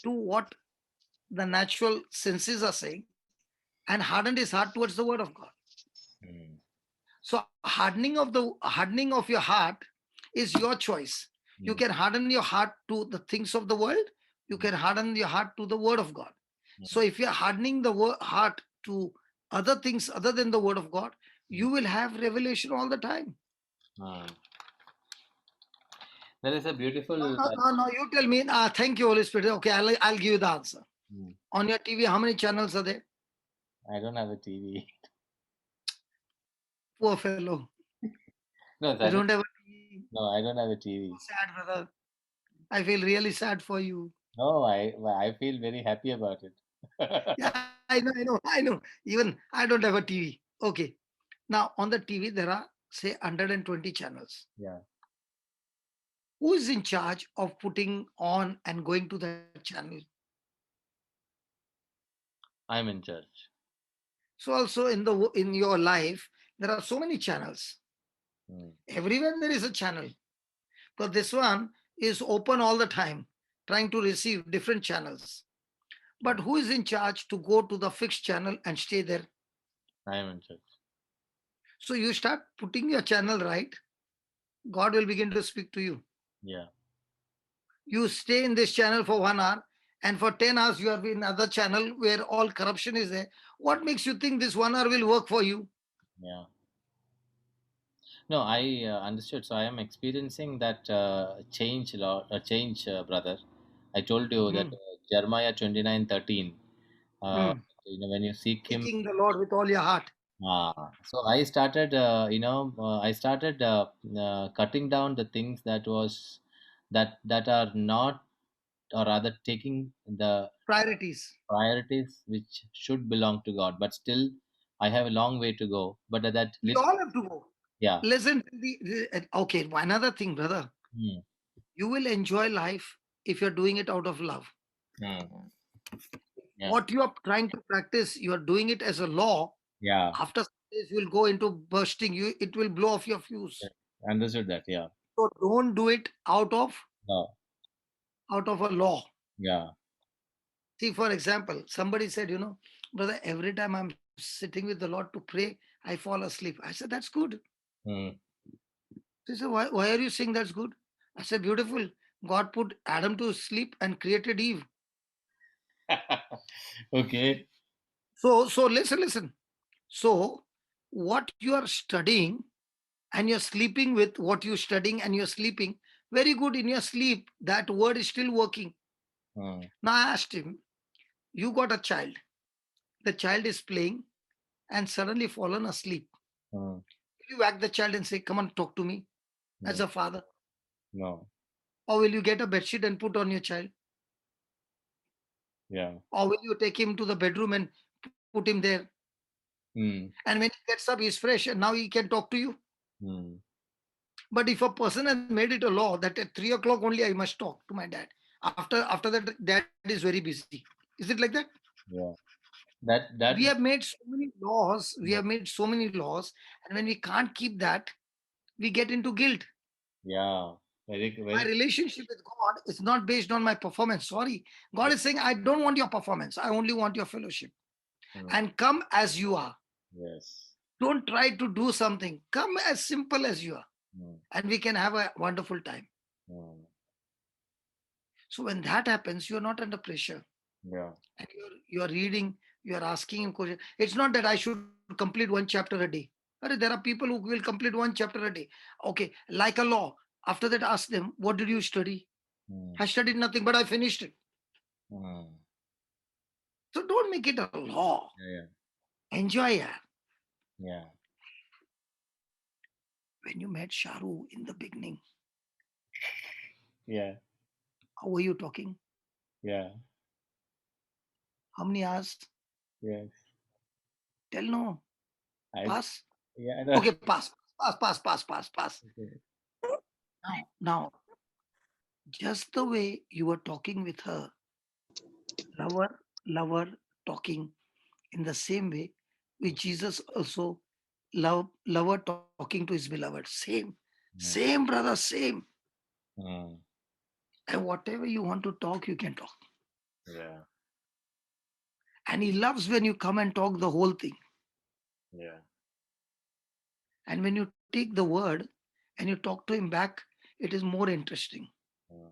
to what the natural senses are saying and hardened his heart towards the word of God. hmm, So hardening of your heart is your choice. You hmm, can harden your heart to the things of the world. You can harden your heart to the word of God. hmm, So if you're hardening the heart to other things other than the word of God, hmm, you will have revelation all the time. hmm. There is a No, beautiful. no, no, no. You tell me. Thank you, Holy Spirit. Okay, I'll give you the answer. Hmm, On your TV, how many channels are there? I don't have a TV. Poor fellow. No, You that is, don't have a TV. no, I don't have a TV. Sad, brother. I feel really sad for you. No, I feel very happy about it. Yeah, I know. Even I don't have a TV. Okay. Now on the TV there are say 120 channels. Yeah, Who is in charge of putting on and going to that channel? I'm in church. So also in your life there are so many channels. Hmm, Everywhere there is a channel. But this one is open all the time, trying to receive different channels. But yeah, who is in charge to go to the fixed channel and stay there? I'm in church. So you start putting your channel right, God will begin to speak to you. Yeah, You stay in this channel for 1 hour, and for 10 hours you are in another channel where all corruption is there. What makes you think this 1 hour will work for you? yeah. No, I understood. So I am experiencing that change, brother. I told you that Hmm. Jeremiah 29:13. Uh, Hmm. when you seek Him. Seeking the Lord with all your heart. So I started, I started cutting down the things that are not, or rather taking the Priorities. priorities which should belong to God. But still, I have a long way to go. But that We list, all have to go. yeah. Listen, okay, another thing, brother. Hmm. You will enjoy life if you're doing it out of love. Hmm. Yeah. What you are trying to practice, you are doing it as a law. Yeah. After some days, you will go into bursting. It will blow off your Yeah. fuse. Understood that. Yeah. So don't do it No. out of a law. Yeah. See, for example, somebody said, brother, every time I'm sitting with the Lord to pray, I fall asleep. I said, that's good. Hmm. He said, why are you saying that's good? I said, beautiful. God put Adam to sleep and created Eve. Okay. So listen. So what you are studying and you're sleeping with what you're studying and you're sleeping, very good in your sleep, that word is still working. Hmm. Now I asked him, you got a child. The child is playing and suddenly fallen asleep. Hmm. Will you whack the child and say, come on, talk to me as No. a father? No. Or will you get a bedsheet and put on your child? Yeah. Or will you take him to the bedroom and put him there? Hmm. And when he gets up, he's fresh and now he can talk to you. Hmm. But if a person has made it a law that at 3 o'clock only I must talk to my dad, after that, dad is very busy. Is it like that? Yeah. That We have made so many laws. We yeah. have made so many laws, and when we can't keep that, we get into guilt. Yeah. Very My very. relationship with God is not based on my performance. Sorry. God Yeah. is saying, I don't want your performance. I only want your fellowship. Mm. And come as you are. Yes. Don't try to do something. Come as simple as you are. Mm. And we can have a wonderful time. Mm. So when that happens, you're not under pressure. Yeah. And you're reading, you're asking him questions. It's not that I should complete one chapter a day. There are people who will complete one chapter a day. Okay, like a law. After that, ask them, what did you study? Mm. I studied nothing, but I finished it. Mm. So don't make it a law. Yeah. Enjoy it. Yeah. When you met Sharu in the beginning, Yeah. how were you talking? Yeah. How many hours? Yes. Tell no. I. Pass. Yeah. I know. Okay, pass. Okay. Now, just the way you were talking with her, lover, talking in the same way, with Jesus also, lover talking to his beloved. Mm. Same, brother, same. Mm. And whatever you want to talk, you can talk. Yeah. And he loves when you come and talk the whole thing. Yeah. And when you take the word and you talk to him back, it is more interesting. Mm.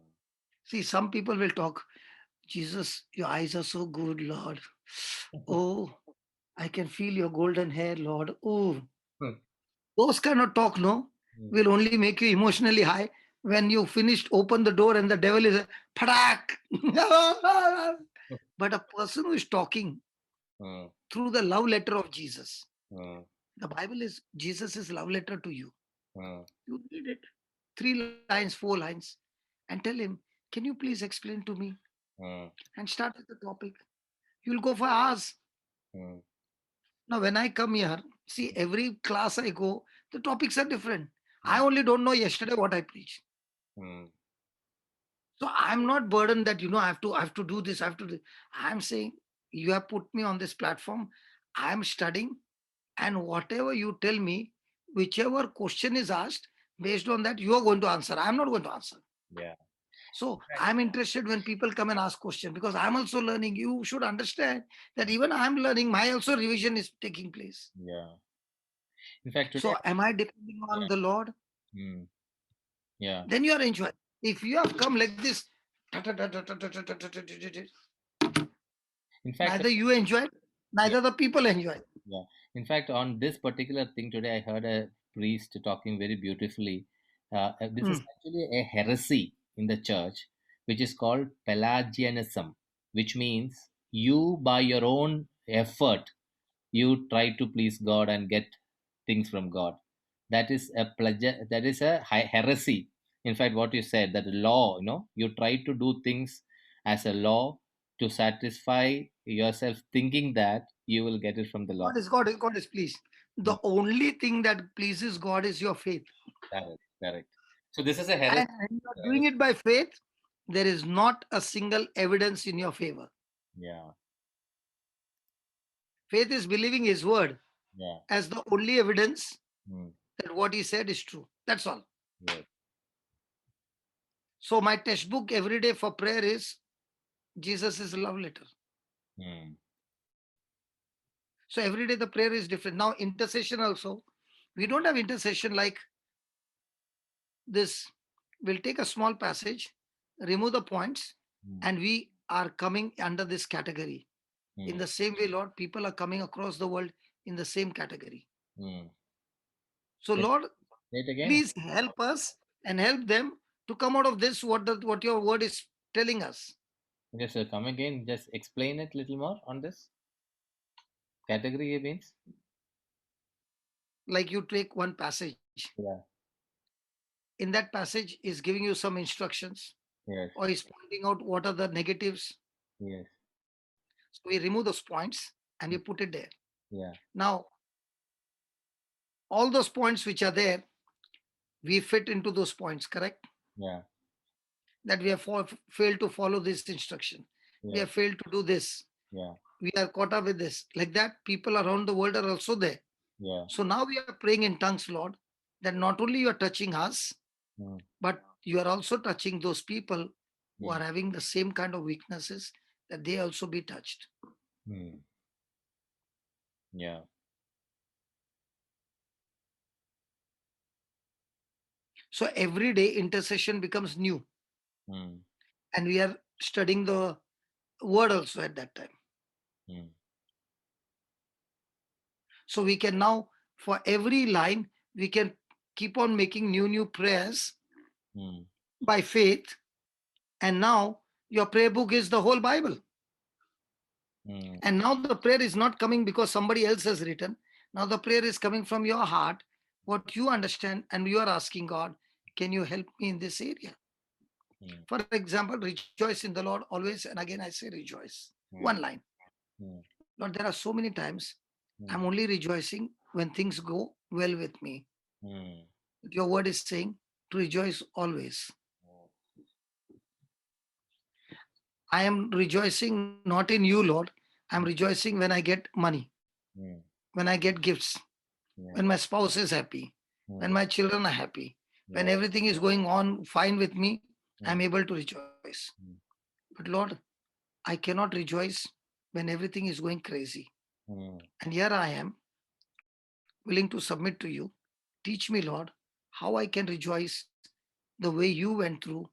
See, some people will talk, Jesus, your eyes are so good, Lord. Oh, I can feel your golden hair, Lord. Oh, Mm. those kind of talk, no, Mm. will only make you emotionally high when you finished, open the door, and the devil is padak. But a person who is talking Mm. through the love letter of Jesus, Mm. the Bible is Jesus' love letter to you. Mm. You read it, 3 lines, 4 lines, and tell him, can you please explain to me? Mm. And start with the topic. You'll go for hours. Mm. Now, when I come here, see, every class I go, the topics are different. I Mm. only don't know yesterday what I preached. Mm. So I'm not burdened that I have to do this, I have to do. I'm saying you have put me on this platform. I'm studying, and whatever you tell me, whichever question is asked, based on that, you are going to answer. I'm not going to answer. Yeah. So I'm interested when people come and ask questions because I'm also learning. You should understand that even I'm learning, my also revision is taking place. Yeah. In fact, today. So am I depending on Yeah. the Lord? Mm. Yeah. Then you are enjoying. If you have come like this, In fact, neither you enjoy, yeah. neither the people enjoy. Yeah. In fact, on this particular thing today, I heard a priest talking very beautifully. This is Hmm. actually a heresy in the church, which is called Pelagianism, which means you, by your own effort, you try to please God and get things from God. That is a pleasure. That is a heresy. In fact, what you said, that law, you try to do things as a law to satisfy yourself, thinking that you will get it from the law. God is pleased. Mm. The only thing that pleases God is your faith. Correct, correct. So this is a heresy. And when you're doing it by faith, there is not a single evidence in your favor. Yeah, Faith is believing his word yeah, as the only evidence mm, that what he said is true. That's all. yes, So my textbook every day for prayer is Jesus' love letter. mm, So every day the prayer is different. Now intercession also, we don't have intercession like this. We'll take a small passage, remove the points, mm, and we are coming under this category. In mm, the same way, Lord, people are coming across the world in the same category. mm. So, Say Lord, say it again. please help us and help them to come out of this what your word is telling us. Just come again. Just explain it little more on this category means. Like you take one passage. Yeah. In that passage is giving you some instructions Yes. or is pointing out what are the negatives. Yes. So we remove those points and you put it there. Yeah. Now, all those points which are there, we fit into those points, correct? Yeah. That we have failed to follow this instruction. We Yeah. have failed to do this. Yeah. We are caught up with this. Like that, people around the world are also there. Yeah. So now we are praying in tongues, Lord, that not only you are touching us, Mm. but you are also touching those people who Mm. are having the same kind of weaknesses, that they also be touched. Mm. Yeah. So every day intercession becomes new, Mm. and we are studying the word also at that time. Mm. So we can now, for every line, we can keep on making new prayers Mm. by faith. And now your prayer book is the whole Bible. Mm. And now the prayer is not coming because somebody else has written. Now the prayer is coming from your heart, what you understand, and you are asking God, can you help me in this area? Mm. For example, rejoice in the Lord always. And again, I say rejoice. One Mm. line. Mm. Lord, there are so many times I'm Mm. only rejoicing when things go well with me. Mm. But your word is saying to rejoice always. I am rejoicing not in you, Lord. I'm rejoicing when I get money, Mm. when I get gifts, Yeah. when my spouse is happy, when Mm. my children are happy, when Yeah. everything is going on fine with me, I'm Mm. able to rejoice. Mm. But Lord, I cannot rejoice when everything is going crazy. Mm. And here I am, willing to submit to you. Teach me, Lord, how I can rejoice the way you went through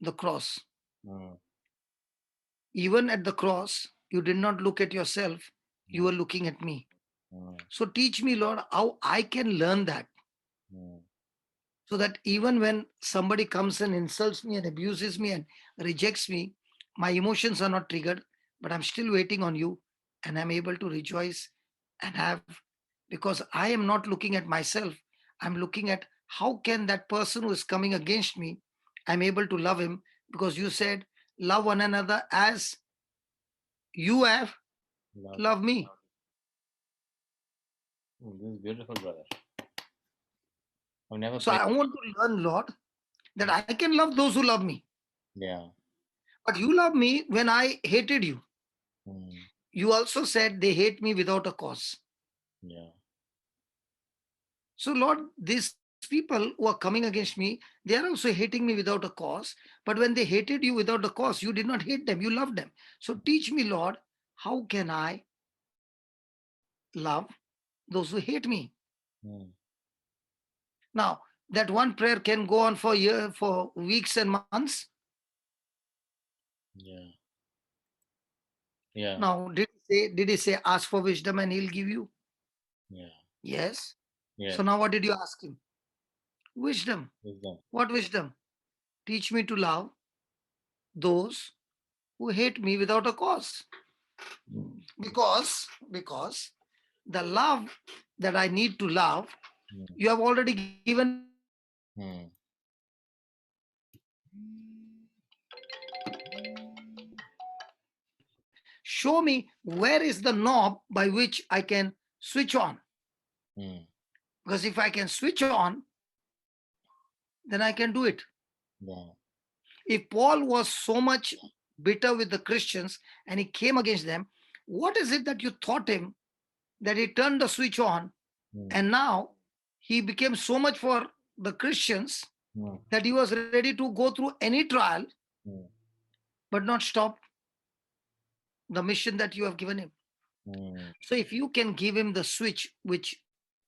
the cross. Mm. Even at the cross, you did not look at yourself, you Mm. were looking at me. Mm. So teach me, Lord, how I can learn that, Mm. so that even when somebody comes and insults me and abuses me and rejects me, my emotions are not triggered, but I'm still waiting on you, and I'm able to rejoice and have, because I am not looking at myself. I'm looking at how can that person who is coming against me, I'm able to love him, because you said, love one another as you have Love. loved me. This is beautiful, brother. I've never So prayed. I want to learn, Lord, that I can love those who love me. Yeah. But you love me when I hated you. Mm. You also said they hate me without a cause. Yeah. So, Lord, these people who are coming against me, they are also hating me without a cause. But when they hated you without a cause, you did not hate them, you loved them. So, teach me, Lord, how can I love those who hate me? Mm. Now, that one prayer can go on for for weeks and months. Yeah. Yeah. Now, did he say ask for wisdom and he'll give you? Yeah. Yes. Yeah. So now what did you ask him? Wisdom. Wisdom. What wisdom? Teach me to love those who hate me without a cause. Because the love that I need to love, Mm. you have already given me. Mm. Show me where is the knob by which I can switch on. Mm. Because if I can switch on, then I can do it. Yeah. If Paul was so much bitter with the Christians and he came against them, what is it that you taught him that he turned the switch on, Mm. and now he became so much for the Christians Mm. that he was ready to go through any trial Mm. but not stop the mission that you have given him? Mm. So if you can give him the switch which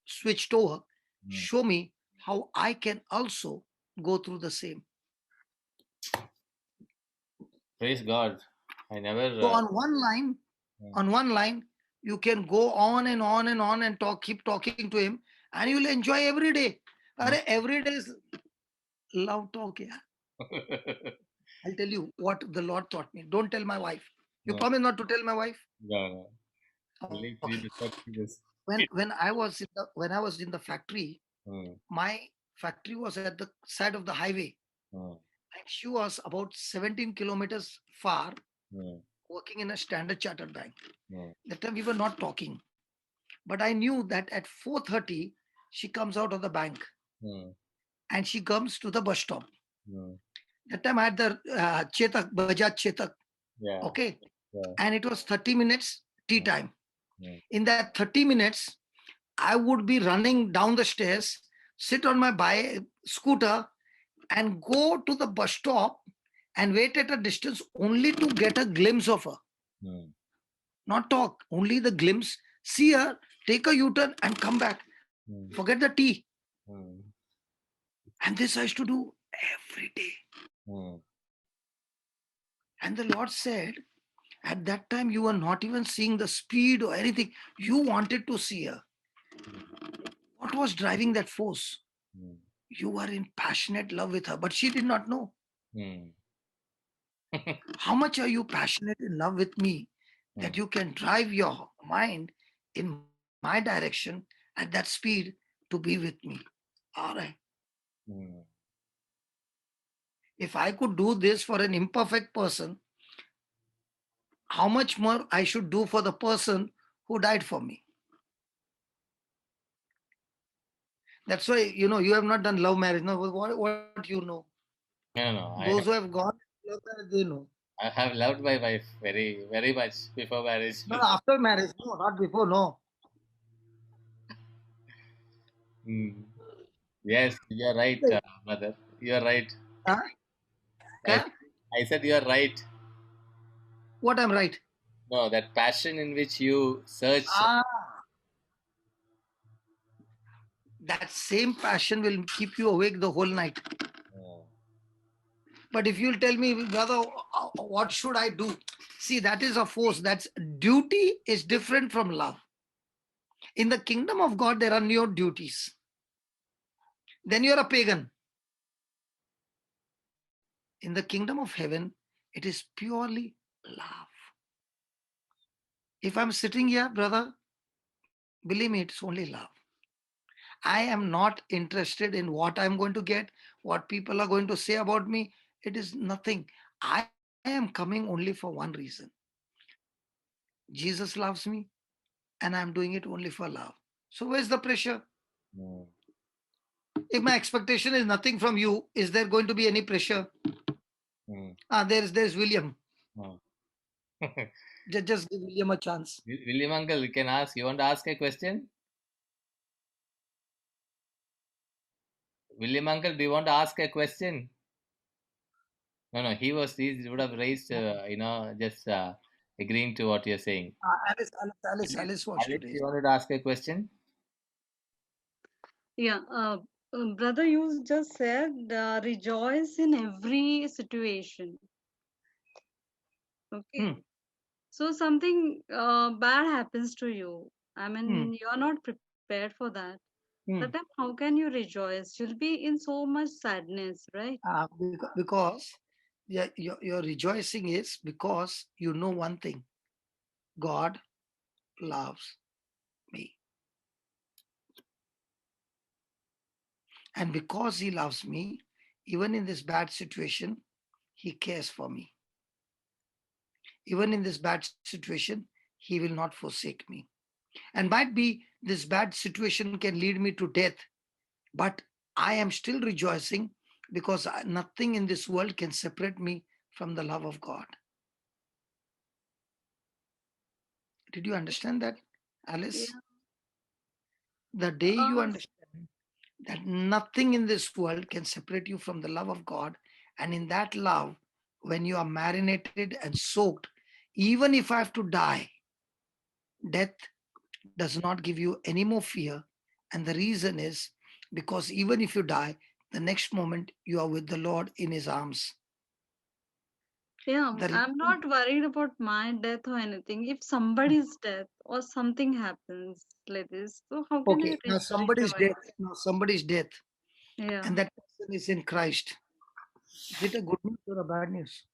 switched over, Mm. show me how I can also go through the same. Praise God. I never. So on one line, you can go on and on and on and keep talking to him, and you'll enjoy every day. Every day is love talk. Yeah. I'll tell you what the Lord taught me. Don't tell my wife. You No, promise not to tell my wife? no, no. Only Okay. this. When I was in the factory, Mm. my factory was at the side of the highway, Mm. and she was about 17 kilometers far, Mm. working in a Standard Chartered bank. Mm. That time we were not talking, but I knew that at 4:30 she comes out of the bank. Mm. and she comes to the bus stop. Mm. That time I had the Chetak, Bajaj Chetak. Yeah. Okay. Yeah. And it was 30 minutes tea time. Mm. In that 30 minutes, I would be running down the stairs, sit on my scooter, and go to the bus stop and wait at a distance only to get a glimpse of her. Mm. Not talk, only the glimpse, see her, take a U-turn and come back. Mm. Forget the tea. Mm. And this I used to do every day. Mm. And the Lord said, at that time, you were not even seeing the speed or anything. You wanted to see her. What was driving that force? Mm. You were in passionate love with her, but she did not know. Mm. How much are you passionate in love with me that Mm. you can drive your mind in my direction at that speed to be with me? All right. Mm. If I could do this for an imperfect person, how much more I should do for the person who died for me? That's why, you have not done love marriage. No, what you know? No, Those who have gone love marriage, they know. I have loved my wife very, very much before marriage. No, after marriage, no, not before, no. Mm. Yes, you are right, brother. You are right. Huh? I, Huh? I said you are right. What I'm right? No, that passion in which you search. Ah, that same passion will keep you awake the whole night. Oh. But if you'll tell me, brother, what should I do? See, that is a force. That's duty is different from love. In the kingdom of God, there are no duties. Then you're a pagan. In the kingdom of heaven, it is purely love. If I'm sitting here, brother, believe me, it's only love. I am not interested in what I'm going to get, what people are going to say about me. It is nothing. I am coming only for one reason. Jesus loves me, and I'm doing it only for love. So where's the pressure? Mm. If my expectation is nothing from you, is there going to be any pressure? Mm. There's William. Oh. Just give William a chance. William uncle, you can ask. You want to ask a question? William uncle, do you want to ask a question? No. He would have raised, just agreeing to what you're saying. Alice wants to Alex, raise. you wanted to ask a question? Yeah, brother, you just said rejoice in every situation. Okay. Hmm. So something bad happens to you. I Hmm. mean, you're not prepared for that. That Hmm. time, how can you rejoice? You'll be in so much sadness, right? Because your rejoicing is because you know one thing: God loves me, and because He loves me, even in this bad situation, He cares for me. Even in this bad situation, He will not forsake me. And might be this bad situation can lead me to death, but I am still rejoicing because nothing in this world can separate me from the love of God. Did you understand that, Alice? Yeah. The day you Uh, understand that nothing in this world can separate you from the love of God, and in that love, when you are marinated and soaked, even if I have to die, death does not give you any more fear. And the reason is because even if you die, the next moment you are with the Lord in His arms. yeah, The I'm reason, not worried about my death or anything. If somebody's death or something happens like this, so how can I okay, now somebody's rejoice? death, Yeah. and that person is in Christ. Is it a good news or a bad news?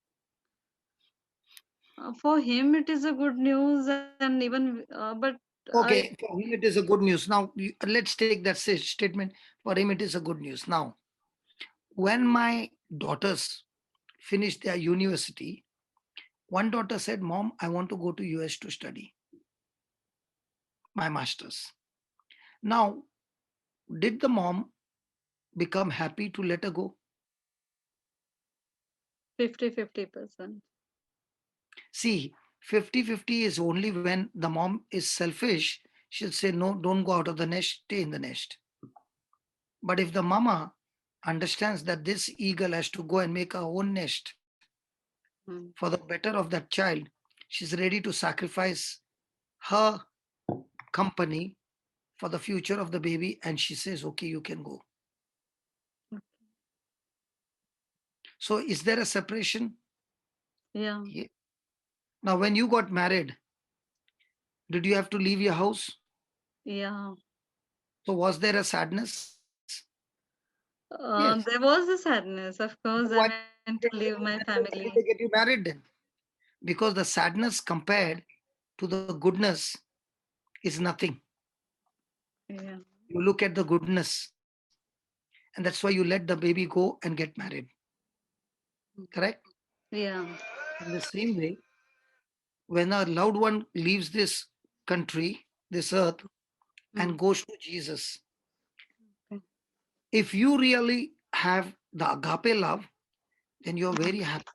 For him, it is a good news, and even but I Okay, for him it is a good news. Now let's take that statement. For him it is a good news. Now, when my daughters finished their university, one daughter said, "Mom, I want to go to US to study my masters." Now, did the mom become happy to let her go? 50-50%. See, 50-50 is only when the mom is selfish. She'll say, no, don't go out of the nest, stay in the nest. But if the mama understands that this eagle has to go and make her own nest Mm. for the better of that child, she's ready to sacrifice her company for the future of the baby, and she says, okay, you can go. So is there a separation? Yeah. Yeah. Now, when you got married, did you have to leave your house? Yeah. So was there a sadness? Yes. There was a sadness, of course. Why I went to leave my family. did they get you married then? Because the sadness compared to the goodness is nothing. Yeah. You look at the goodness, and that's why you let the baby go and get married. Correct? Yeah. In the same way, when a loved one leaves this country, this earth, and goes to Jesus, Okay. if you really have the agape love, then you're very happy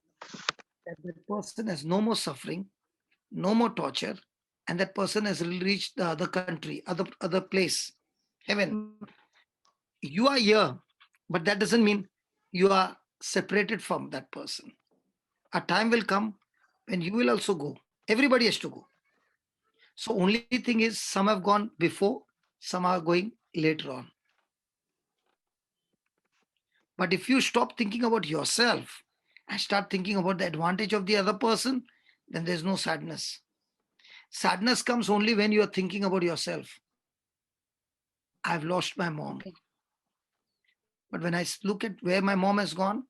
that that person has no more suffering, no more torture, and that person has reached the other country, other place, heaven. Mm. You are here, but that doesn't mean you are separated from that person. A time will come when you will also go. Everybody has to go. So only thing is some have gone before, some are going later on. But if you stop thinking about yourself and start thinking about the advantage of the other person, then there's no sadness. Sadness comes only when you are thinking about yourself. I've lost my mom. Okay. But when I look at where my mom has gone,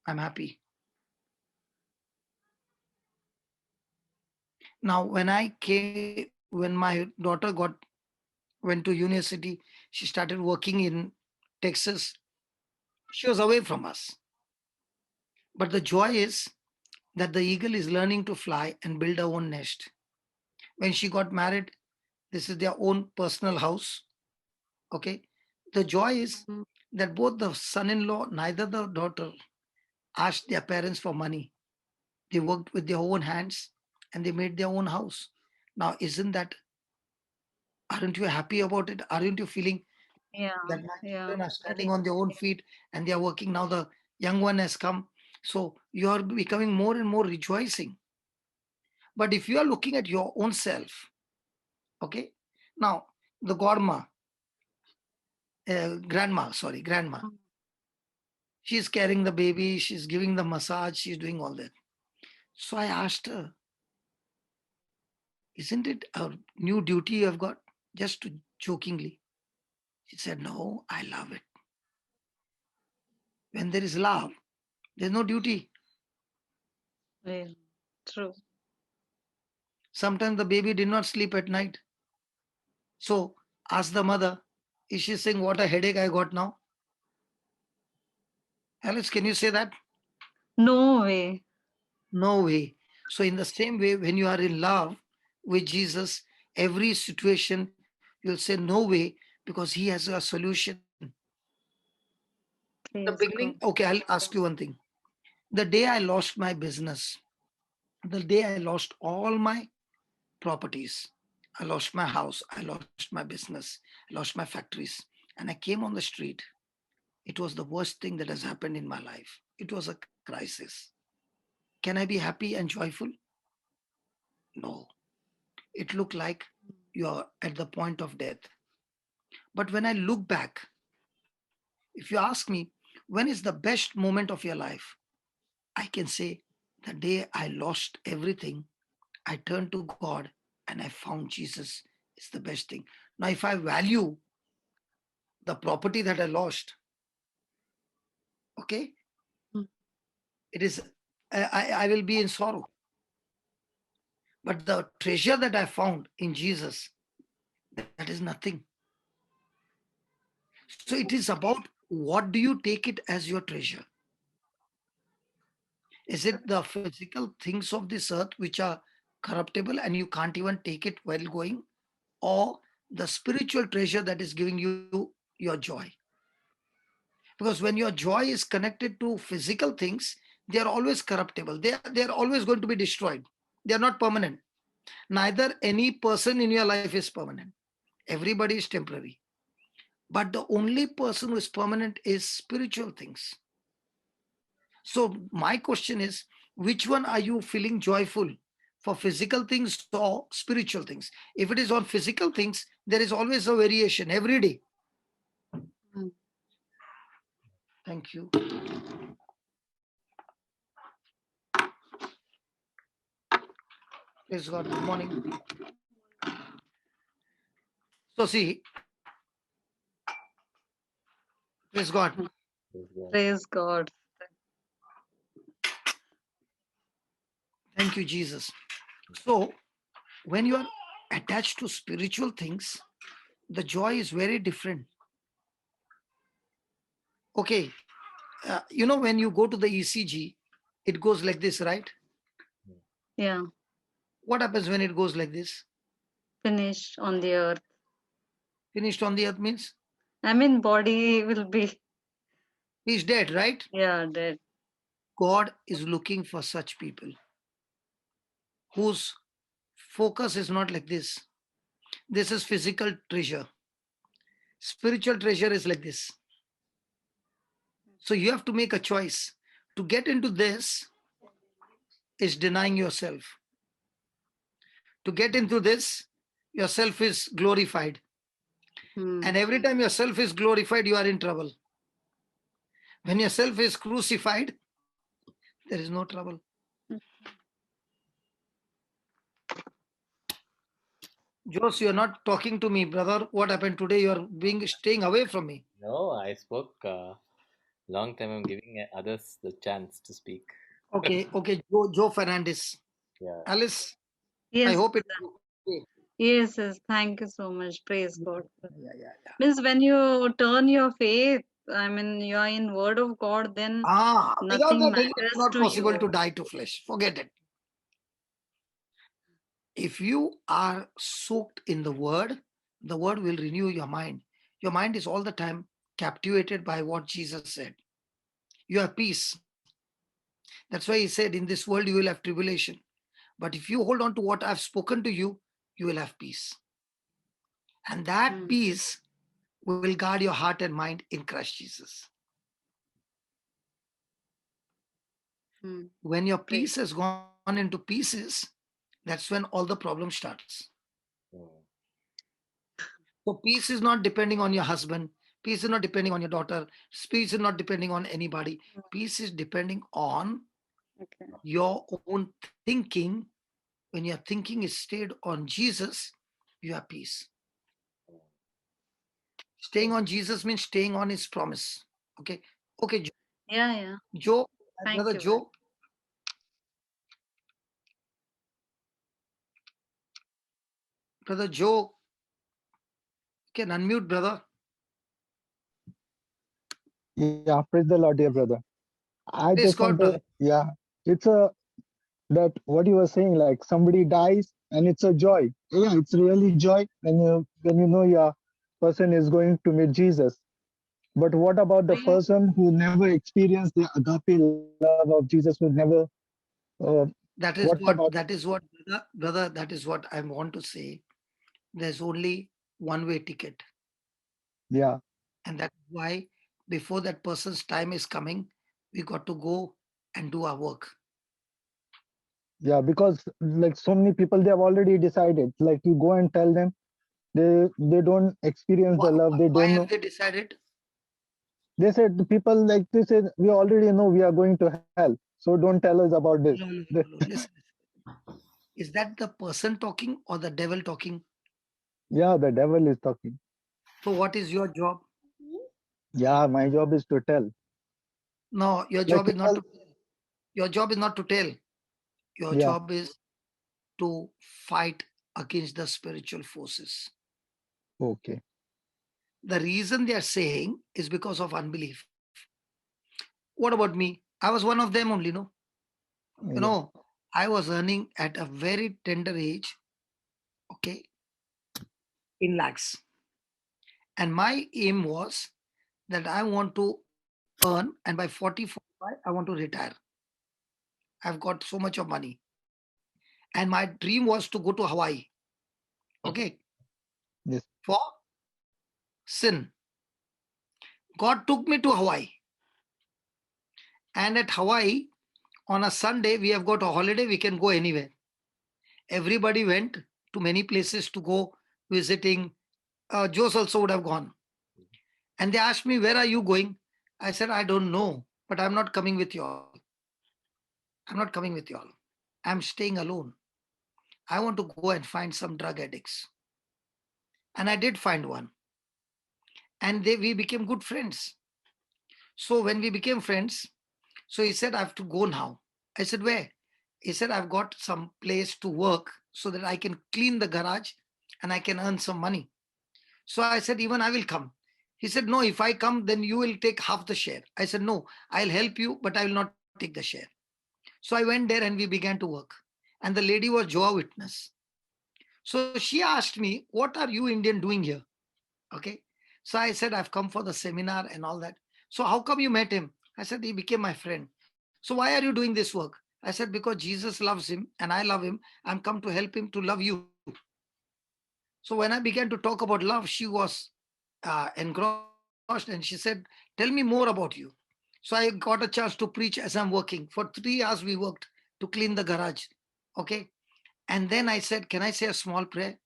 I'm happy. Now, when my daughter went to university, she started working in Texas. She was away from us. But the joy is that the eagle is learning to fly and build her own nest. When she got married, this is their own personal house. Okay. The joy is that both the son-in-law, neither the daughter asked their parents for money. They worked with their own hands and they made their own house. Now, isn't that, aren't you happy about it? Aren't you feeling Yeah. that my Yeah. children are standing Very. on their own feet and they are working? Now the young one has come. So you are becoming more and more rejoicing. But if you are looking at your own self, okay, now the grandma, Mm. she's carrying the baby, she's giving the massage, she's doing all that. So I asked her, isn't it a new duty you have got? Just to jokingly. She said, no, I love it. When there is love, there's no duty. Yeah. True. Sometimes the baby did not sleep at night. So ask the mother, is she saying, what a headache I got now? Alice, can you say that? No way. No way. So, in the same way, when you are in love with Jesus, every situation you'll say no way because he has a solution. In the Praise beginning, God. okay, I'll ask you one thing. The day I lost my business, the day I lost all my properties, I lost my house, I lost my business, I lost my factories, and I came on the street. It was the worst thing that has happened in my life. It was a crisis. Can I be happy and joyful? No. It looked like you're at the point of death. But when I look back, if you ask me, when is the best moment of your life? I can say, the day I lost everything, I turned to God and I found Jesus is the best thing. Now, if I value the property that I lost, okay, Mm. it is, I will be in sorrow. But the treasure that I found in Jesus, that is nothing. So it is about what do you take it as your treasure? Is it the physical things of this earth which are corruptible and you can't even take it while going? Or the spiritual treasure that is giving you your joy? Because when your joy is connected to physical things, they are always corruptible. They are always going to be destroyed. They are not permanent. Neither any person in your life is permanent. Everybody is temporary. But the only person who is permanent is spiritual things. So my question is, which one are you feeling joyful? For physical things or spiritual things? If it is on physical things, there is always a variation every day. Mm. Thank you. Praise God. Good morning. So see, praise God. Praise God. Praise God. Thank you, Jesus. So when you are attached to spiritual things, the joy is very different. Okay, when you go to the ECG, it goes like this, right? Yeah. What happens when it goes like this? Finished on the earth. Finished on the earth means I mean, body will be, he's dead, right? yeah, dead. God is looking for such people whose focus is not like this. This is physical treasure. Spiritual treasure is like this. So you have to make a choice. To get into this is denying yourself. To get into this, yourself is glorified. Hmm. And every time yourself is glorified, you are in trouble. When yourself is crucified, there is no trouble. Jos, you're not talking to me, brother. What happened today? You're staying away from me. No, I spoke long time. I'm giving others the chance to speak. Okay, Joe Fernandez. Yeah. Alice, I Yes, hope it's sir. okay. Yes, yes. Thank you so much. Praise God. Yeah. Means when you turn your faith, I mean, you are in Word of God, then Without nothing that, it is matters not to possible you. to die to flesh. Forget it. If you are soaked in the word will renew your mind. Your mind is all the time captivated by what Jesus said. You have peace. That's why he said, in this world you will have tribulation. But if you hold on to what I've spoken to you, you will have peace. And that Hmm. peace will guard your heart and mind in Christ Jesus. Hmm. When your Praise. peace has gone into pieces, that's when all the problem starts. Mm. So peace is not depending on your husband. Peace is not depending on your daughter. Peace is not depending on anybody. Peace is depending on Okay. your own thinking. When your thinking is stayed on Jesus, you have peace. Staying on Jesus means staying on his promise. Okay. Okay, Yeah. Joe, Thank brother you. Joe. Brother Joe, you can unmute, brother. Yeah, praise the Lord, dear brother. I Praise just God, want to, brother. yeah, it's a, that what you were saying, like somebody dies and it's a joy. Yeah, it's really joy when you know your person is going to meet Jesus. But what about the Praise. person who never experienced the agape love of Jesus, who never, uh, That is what what, about, brother, that is what I want to say. There's only one way ticket. yeah, And that's why before that person's time is coming, we got to go and do our work. yeah, because like so many people, they have already decided, like you go and tell them, they don't experience the love, they Why don't have know. they decided? They said the people like they said we already know we are going to hell, so don't tell us about this. No. Listen. Is that the person talking or the devil talking? Yeah, the devil is talking. So what is your job? Yeah, my job is to tell. No, your Like job is not people, to your job is not to tell. Your yeah, job is to fight against the spiritual forces. okay, The reason they are saying is because of unbelief. What about me? I was one of them only, no? You yeah, know, I was earning at a very tender age, okay, in lakhs. And my aim was that I want to earn, and by 40, 45, I want to retire. I've got so much of money. And my dream was to go to Hawaii. Okay. Yes. For sin. God took me to Hawaii. And at Hawaii, on a Sunday, we have got a holiday, we can go anywhere. Everybody went to many places to go visiting. Jose also would have gone. And they asked me, where are you going? I said, I don't know, but I'm not coming with you all. I'm not coming with you all. I'm staying alone. I want to go and find some drug addicts. And I did find one. And we became good friends. So when we became friends, so he said, I have to go now. I said, where? He said, I've got some place to work so that I can clean the garage and I can earn some money. So I said, even I will come. He said, no, if I come, then you will take half the share. I said, no, I'll help you, but I will not take the share. So I went there and we began to work. And the lady was Jehovah's Witness. So she asked me, what are you Indian doing here? Okay. So I said, I've come for the seminar and all that. So how come you met him? I said, he became my friend. So why are you doing this work? I said, because Jesus loves him and I love him. I'm come to help him to love you. So when I began to talk about love, she was engrossed and she said, tell me more about you. So I got a chance to preach as I'm working. For 3 hours we worked to clean the garage. Okay. And then I said, can I say a small prayer?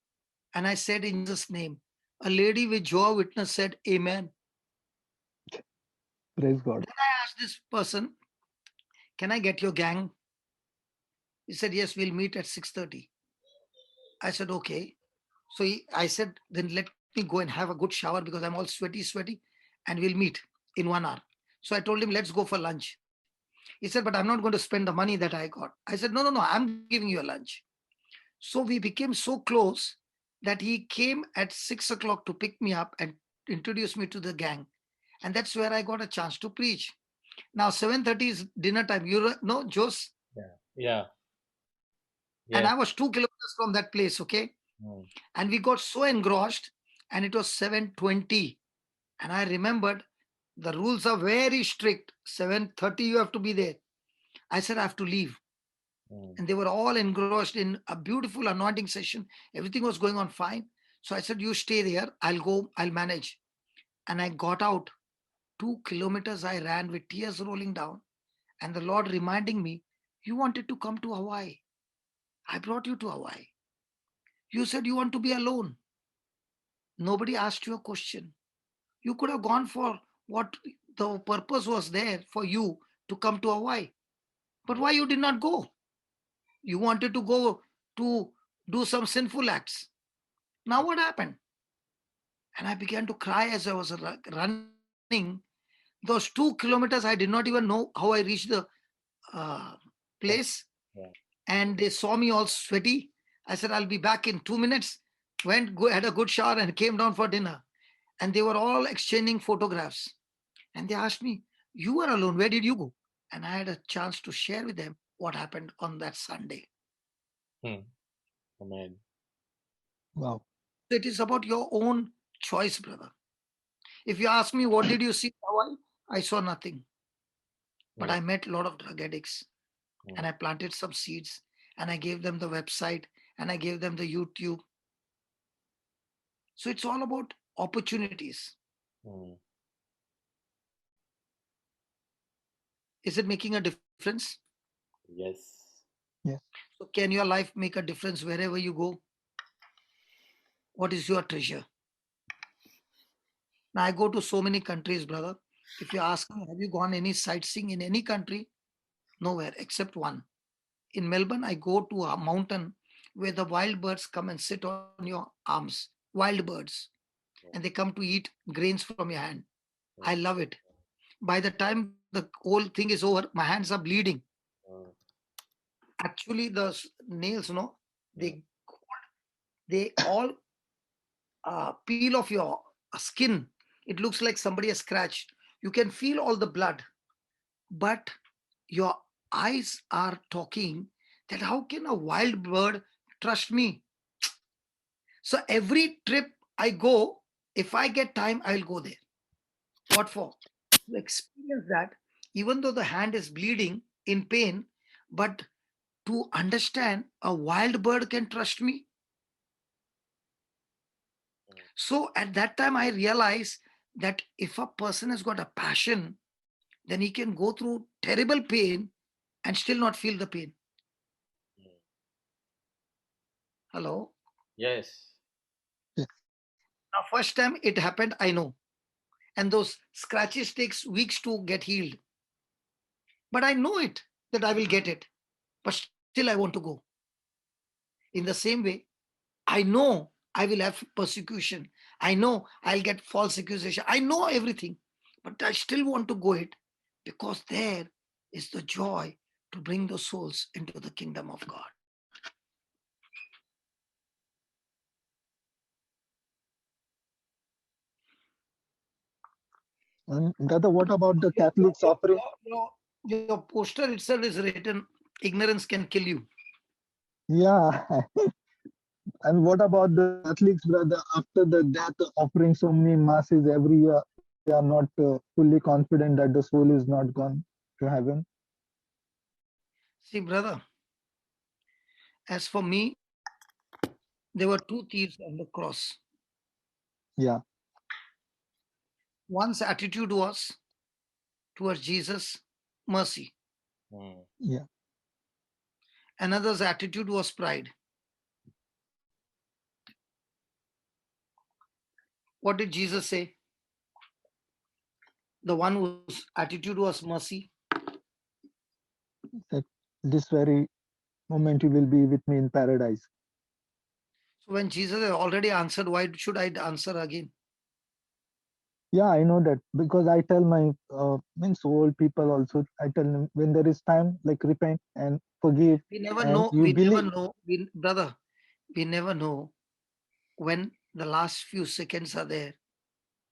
And I said in Jesus' name. A lady with Jehovah's Witness said, amen. Praise God. Then I asked this person, can I get your gang? He said, yes, we'll meet at 6:30. I said, okay. So I said, then let me go and have a good shower because I'm all sweaty, and we'll meet in 1 hour. So I told him, let's go for lunch. He said, but I'm not going to spend the money that I got. I said, no, I'm giving you a lunch. So we became so close that he came at 6 o'clock to pick me up and introduce me to the gang. And that's where I got a chance to preach. Now 7:30 is dinner time. You know, Jose? Yeah. And Yes. I was 2 kilometers from that place, okay? Mm. And we got so engrossed and it was 7:20. And I remembered the rules are very strict. 7:30 you have to be there. I said, I have to leave. Mm. And they were all engrossed in a beautiful anointing session. Everything was going on fine. So I said, you stay there. I'll go, I'll manage. And I got out. 2 kilometers I ran with tears rolling down. And the Lord reminding me, you wanted to come to Hawaii. I brought you to Hawaii. You said you want to be alone. Nobody asked you a question. You could have gone for what the purpose was there for you to come to Hawaii. But why you did not go? You wanted to go to do some sinful acts. Now what happened? And I began to cry as I was running. Those 2 kilometers, I did not even know how I reached the place. Yeah. And they saw me all sweaty. I said, I'll be back in 2 minutes. Went, had a good shower and came down for dinner. And they were all exchanging photographs. And they asked me, you were alone. Where did you go? And I had a chance to share with them what happened on that Sunday. Amen. Wow. It is about your own choice, brother. If you ask me, what did you see in Hawaii? I saw nothing. But I met a lot of drug addicts and I planted some seeds and I gave them the website and I gave them the YouTube. So it's all about opportunities. Mm. Is it making a difference? Yes. So can your life make a difference wherever you go? What is your treasure? Now I go to so many countries, brother. If you ask me, have you gone any sightseeing in any country? Nowhere except one. In Melbourne, I go to a mountain where the wild birds come and sit on your arms. Wild birds. And they come to eat grains from your hand. I love it. By the time the whole thing is over, my hands are bleeding. Actually, the nails, they all peel off your skin. It looks like somebody has scratched. You can feel all the blood, but your eyes are talking that how can a wild bird trust me? So every trip I go, if I get time, I'll go there. What for? experience that, even though the hand is bleeding in pain, but to understand a wild bird can trust me. So at that time, I realized that if a person has got a passion, then he can go through terrible pain and still not feel the pain. Hello. Yes. Now, first time it happened, I know. And those scratches takes weeks to get healed. But I know it, that I will get it. But still I want to go. In the same way, I know I will have persecution. I know I'll get false accusation. I know everything. But I still want to go it because there is the joy to bring those souls into the kingdom of God. And Dada, what about the Catholics offering? Your poster itself is written, ignorance can kill you. Yeah. And what about the Catholics, brother? After the death, offering so many masses every year, they are not fully confident that the soul is not gone to heaven. See, brother, as for me, there were two thieves on the cross. Yeah. One's attitude was towards Jesus, mercy. Yeah. Another's attitude was pride. What did Jesus say? The one whose attitude was mercy. That this very moment you will be with me in paradise. So when Jesus had already answered, why should I answer again? Yeah, I know that because I tell my means old people also. I tell them when there is time, like repent and forgive. We never And know. you We believe. never know, brother. We never know when the last few seconds are there,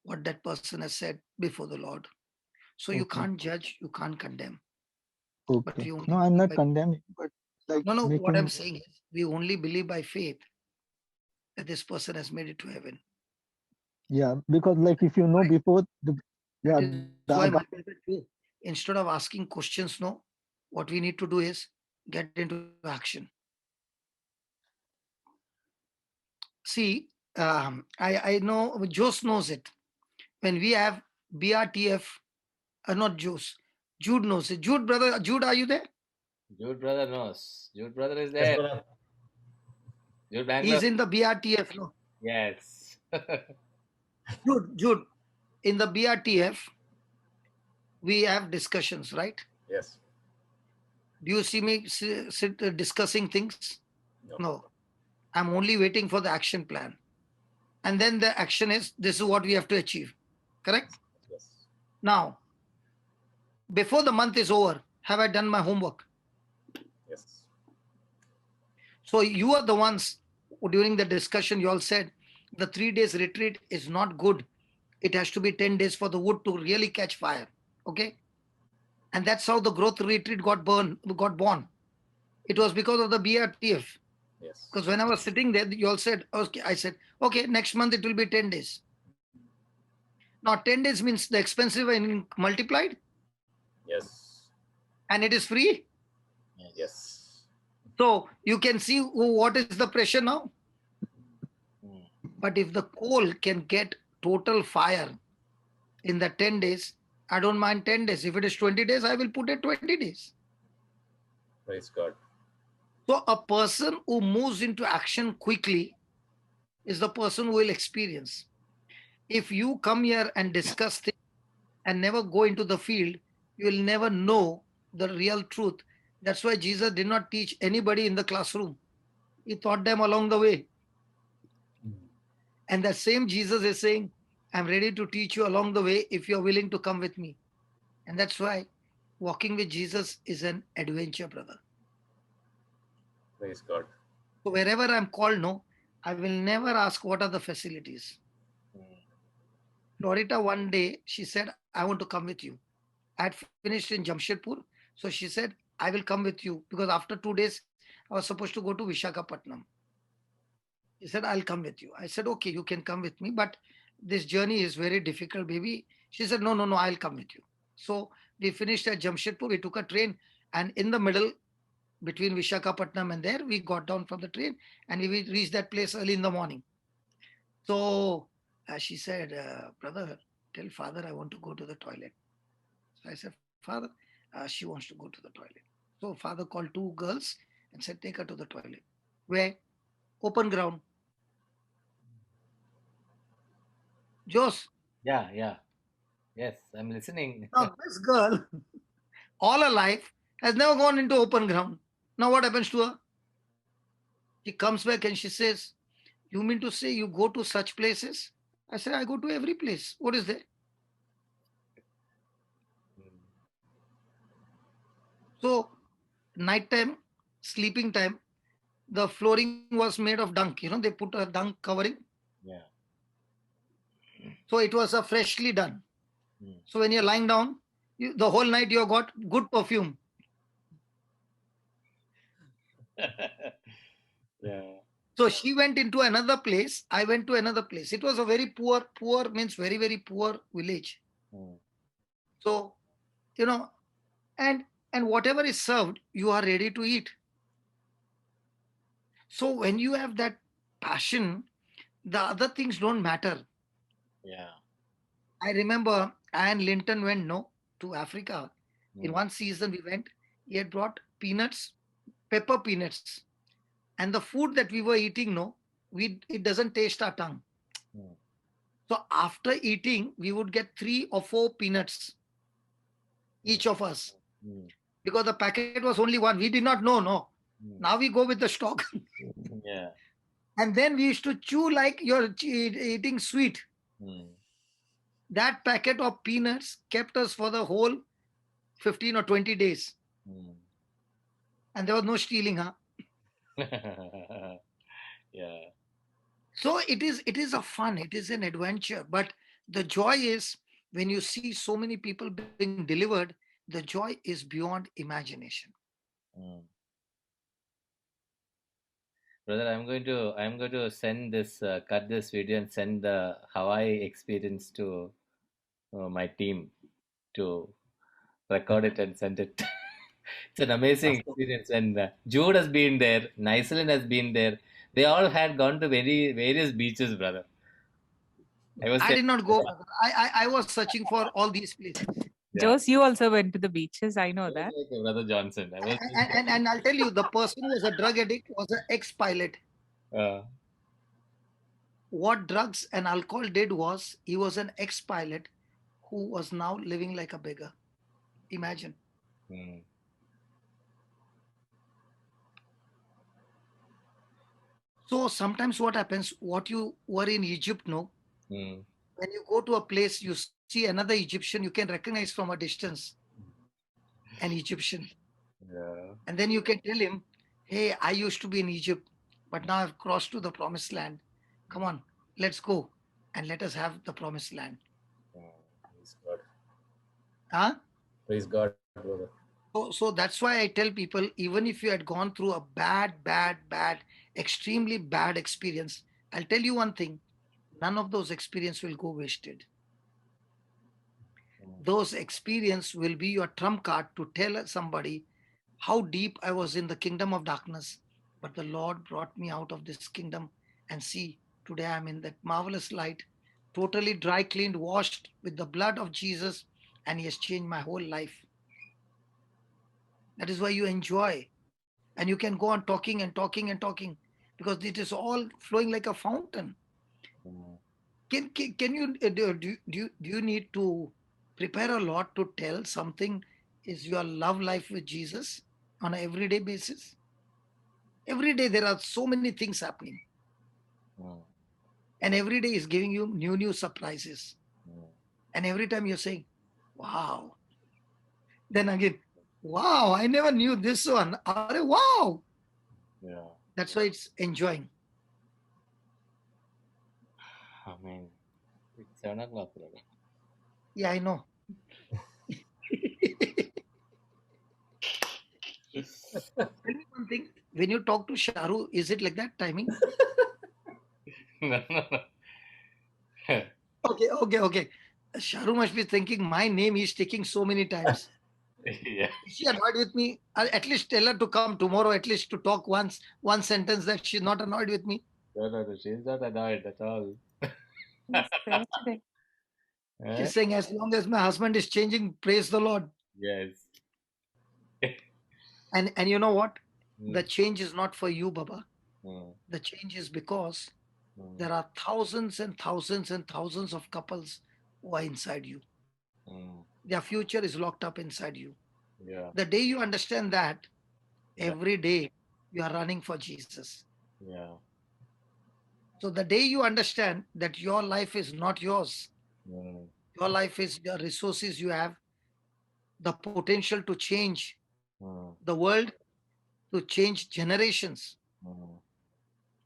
what that person has said before the Lord. So you Okay. can't judge, you can't condemn. But Okay. we only No, I'm believe not by, condemning, but like no. What I'm making. saying is, we only believe by faith that this person has made it to heaven. Yeah, because like if you know before the yeah That the is why other my favorite way, instead of asking questions, no, what we need to do is get into action. See, I know Jose knows it. When we have BRTF, not Jose, Jude knows it. Jude, brother, Jude, are you there? Jude brother knows. Jude brother is Yes, there. brother. Jude Bangalore. He's in the BRTF, no? Yes. Jude, in the BRTF, we have discussions, right? Yes. Do you see me sit discussing things? No. No. I'm only waiting for the action plan. And then the action is, this is what we have to achieve. Correct? Yes. Now, before the month is over, have I done my homework? Yes. So you are the ones who during the discussion, you all said the 3 days retreat is not good. It has to be 10 days for the wood to really catch fire. Okay. And that's how the growth retreat got born. It was because of the BRTF. Yes. Because when I was sitting there, you all said, okay, I said, okay, next month it will be 10 days. Now 10 days means the expensive and multiplied. Yes. And it is free. Yes. So you can see what is the pressure now. But if the coal can get total fire in the 10 days, I don't mind 10 days. If it is 20 days, I will put it 20 days. Praise God. So a person who moves into action quickly is the person who will experience. If you come here and discuss things and never go into the field, you will never know the real truth. That's why Jesus did not teach anybody in the classroom. He taught them along the way. And that same Jesus is saying, I'm ready to teach you along the way if you're willing to come with me. And that's why walking with Jesus is an adventure, brother. Praise God. So wherever I'm called, no, I will never ask what are the facilities. Florita, one day, she said, I want to come with you. I had finished in Jamshedpur. So she said, I will come with you because after 2 days, I was supposed to go to Vishakhapatnam. He said, I'll come with you. I said, okay, you can come with me. But this journey is very difficult, baby. She said, no, no, no, I'll come with you. So we finished at Jamshedpur. We took a train, and in the middle, between Vishakhapatnam and there, we got down from the train and we reached that place early in the morning. So she said, brother, tell father I want to go to the toilet. So I said, father, she wants to go to the toilet. So father called two girls and said, take her to the toilet. Where? Open ground. Jose. Yeah. Yes, I'm listening. Now this girl, all her life, has never gone into open ground. Now what happens to her? She comes back and she says, you mean to say you go to such places? I said, I go to every place. What is there? So, nighttime, sleeping time, the flooring was made of dung. They put a dung covering. Yeah. So it was a freshly done. Mm. So when you're lying down, the whole night you got good perfume. Yeah. So she went into another place. I went to another place. It was a very poor means very, very poor village. Mm. So, and whatever is served, you are ready to eat. So when you have that passion, the other things don't matter. Yeah. I remember Ian Linton went to Africa. In Mm. one season we went. He had brought peanuts, pepper peanuts, and the food that we were eating, it doesn't taste our tongue. Mm. So after eating, we would get 3 or 4 peanuts, each of us, because the packet was only one. We did not know. Now we go with the stock. Yeah. And then we used to chew like you're eating sweet. That packet of peanuts kept us for the whole 15 or 20 days. And there was no stealing, huh? Yeah. So it is a fun, it is an adventure. But the joy is when you see so many people being delivered, the joy is beyond imagination. Brother, I'm going to send this, cut this video and send the Hawaii experience to my team to record it and send it. It's an amazing experience. And Jude has been there, Nicelin has been there. They all had gone to various beaches, brother. I did not go. I was searching for all these places. Yeah. Jose, you also went to the beaches. I know that. Like Brother Johnson. I was And I'll tell you, the person who was a drug addict was an ex-pilot. What drugs and alcohol did was, he was an ex-pilot who was now living like a beggar. Imagine. So sometimes what happens, what you were in Egypt, when you go to a place, you see another Egyptian, you can recognize from a distance an Egyptian. Yeah. And then you can tell him, hey, I used to be in Egypt, but now I've crossed to the promised land. Come on, let's go and let us have the promised land. Praise God. Huh? Praise God, brother. So that's why I tell people, even if you had gone through a bad, extremely bad experience, I'll tell you one thing, none of those experiences will go wasted. Those experiences will be your trump card to tell somebody how deep I was in the kingdom of darkness, but the Lord brought me out of this kingdom, and see, today I'm in that marvelous light, totally dry cleaned, washed with the blood of Jesus, and he has changed my whole life. That is why you enjoy, and you can go on talking and talking and talking, because it is all flowing like a fountain. Can you do you need to prepare a lot to tell something is your love life with Jesus on an everyday basis? Every day there are so many things happening, and every day is giving you new surprises, and every time you're saying, wow, then again, wow, I never knew this one. Wow. Yeah. That's why it's enjoying. Amen. It's 7 o'clock, brother. Yeah, I know. Tell me one thing. When you talk to Sharu, is it like that timing? No. Okay. Sharu must be thinking my name is taking so many times. Yeah. Is she annoyed with me? I'll at least tell her to come tomorrow, at least to talk once, one sentence that she's not annoyed with me. No, she's not annoyed at all. Yes, yesterday. Eh? She's saying, as long as my husband is changing, praise the Lord. Yes. And you know what? Mm, The change is not for you, Baba. mm, The change is because mm, there are thousands and thousands and thousands of couples who are inside you. mm. Their future is locked up inside you. Yeah. The day you understand that, Yeah. every day you are running for Jesus. Yeah. So the day you understand that your life is not yours, Mm, your life is the resources you have, the potential to change mm, the world, to change generations. mm.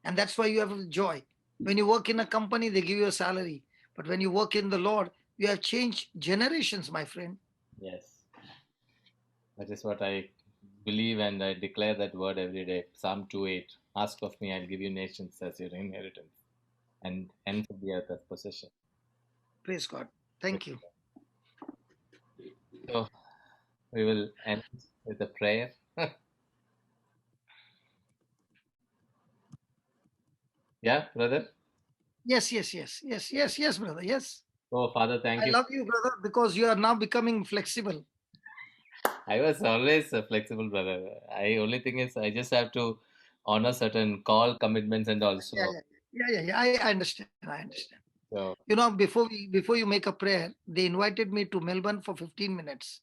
And that's why you have joy. When you work in a company, they give you a salary. But when you work in the Lord, you have changed generations, my friend. Yes. That is what I believe, and I declare that word every day. Psalm 2:8. Ask of me, I'll give you nations as your inheritance, and ends of the earth as possession. Praise God. Thank you. So we will end with a prayer. Yeah, brother. Yes, brother. Yes. Oh, Father, thank I you. love you, brother, because you are now becoming flexible. I was always a flexible brother. I only thing is I just have to honor certain call commitments and Yeah, also. yeah. I understand. I understand. So You know, before you make a prayer, they invited me to Melbourne for 15 minutes.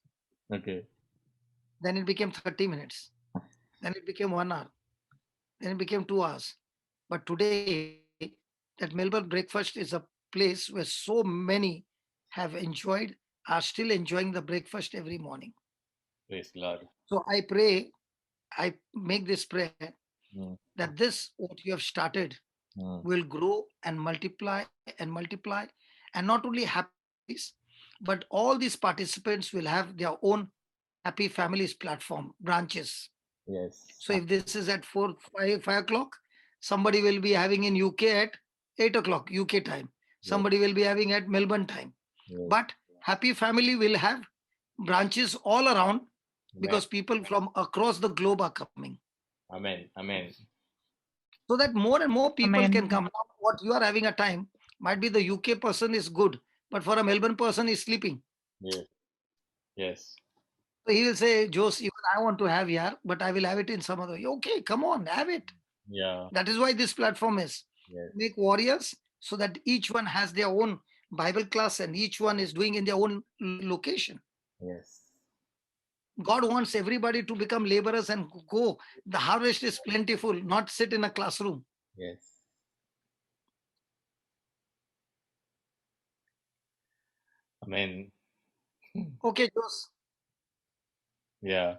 okay. Then it became 30 minutes. Then it became 1 hour. Then it became 2 hours. But today, that Melbourne breakfast is a place where so many have enjoyed, are still enjoying the breakfast every morning. Praise the Lord. So I pray, I make this prayer Mm, that this, what you have started, mm, will grow and multiply. And not only Happy Families, but all these participants will have their own Happy Families platform branches. yes. So if this is at 5 o'clock, somebody will be having in UK at 8 o'clock UK time. Yes. Somebody will be having at Melbourne time. Yes. But Happy Family will have branches all around Amen. because people from across the globe are coming. Amen. Amen. So that more and more people can Amen. come. Now, what you are having a time might be the UK person is good, but for a Melbourne person is sleeping. Yes. Yes. So he will say, Jose, even I want to have here, but I will have it in some other way. Okay, come on, have it. Yeah. That is why this platform is. Yes. Make warriors so that each one has their own Bible class and each one is doing in their own location. Yes. God wants everybody to become laborers and go. The harvest is plentiful, not sit in a classroom. Yes. Amen. Okay, Jose. Yeah.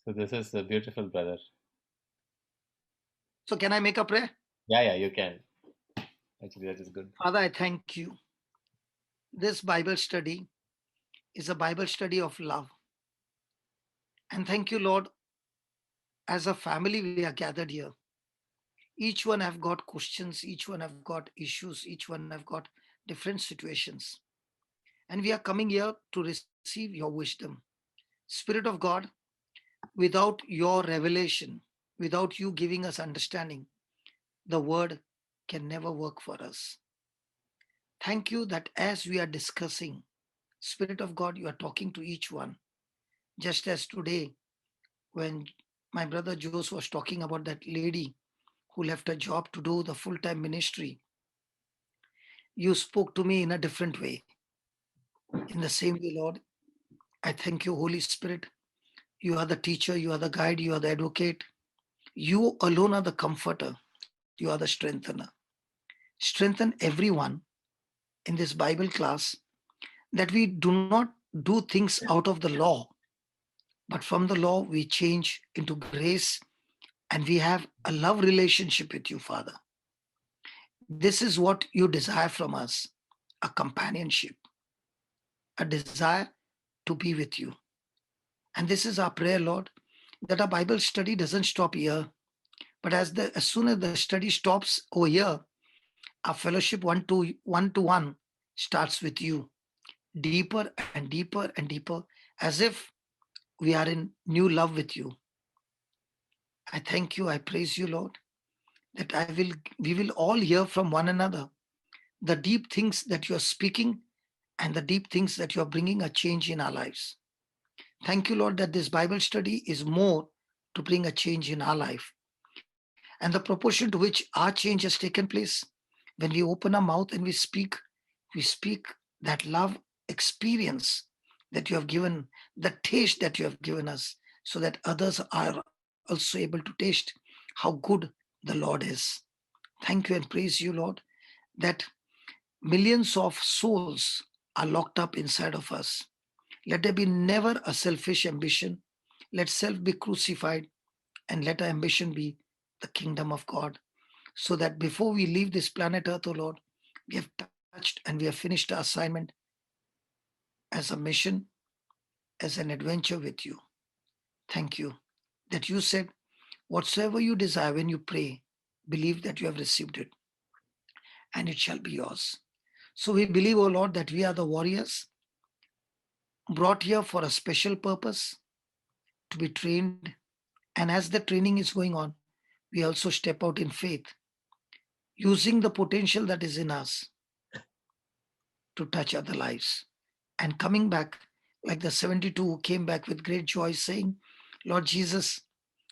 So this is a beautiful brother. So can I make a prayer? Yeah, you can. Actually, that is good. Father, I thank you. This Bible study is a Bible study of love. And thank you, Lord, as a family we are gathered here. Each one have got questions, each one have got issues, each one have got different situations. And we are coming here to receive your wisdom. Spirit of God, without your revelation, without you giving us understanding, the word can never work for us. Thank you that as we are discussing, Spirit of God, you are talking to each one. Just as today, when my brother Jose was talking about that lady who left her job to do the full time ministry, you spoke to me in a different way. In the same way, Lord, I thank you, Holy Spirit. You are the teacher, you are the guide, you are the advocate. You alone are the comforter, you are the strengthener. Strengthen everyone in this Bible class that we do not do things out of the law, but from the law we change into grace and we have a love relationship with you, Father. This is what you desire from us, a companionship, a desire to be with you. And this is our prayer, Lord, that our Bible study doesn't stop here, but as soon as the study stops over here, our fellowship one to one starts with you, deeper and deeper and deeper, as if we are in new love with you. I thank you, I praise you, Lord, that we will all hear from one another the deep things that you are speaking and the deep things that you are bringing a change in our lives. Thank you, Lord, that this Bible study is more to bring a change in our life. And the proportion to which our change has taken place, when we open our mouth and we speak that love experience that you have given, the taste that you have given us, so that others are also able to taste how good the Lord is. Thank you and praise you, Lord, that millions of souls are locked up inside of us. Let there be never a selfish ambition. Let self be crucified and let our ambition be the kingdom of God. So that before we leave this planet Earth, O Lord, we have touched and we have finished our assignment as a mission, as an adventure with you. Thank you that you said, whatsoever you desire when you pray, believe that you have received it and it shall be yours. So we believe, O Lord, that we are the warriors brought here for a special purpose to be trained. And as the training is going on, we also step out in faith, using the potential that is in us to touch other lives. And coming back, like the 72 who came back with great joy, saying, Lord Jesus,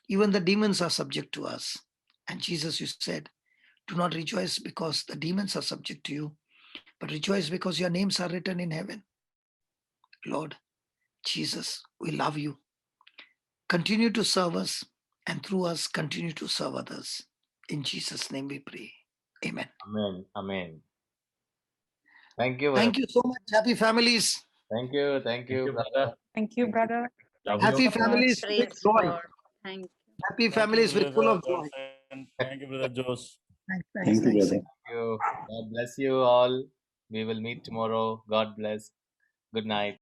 even the demons are subject to us. And Jesus, you said, do not rejoice because the demons are subject to you, but rejoice because your names are written in heaven. Lord Jesus, we love you. Continue to serve us, and through us, continue to serve others. In Jesus' name we pray. Amen. Amen. Amen. Thank you. Brother. Thank you so much. Happy families. Thank you. Thank you, brother. Thank you, brother. Love Happy you. families with Praise joy. God. Thank you. Happy families with full of joy. Thank you, Brother Jose. Thanks. Thank you, brother. Thank you. God bless you all. We will meet tomorrow. God bless. Good night.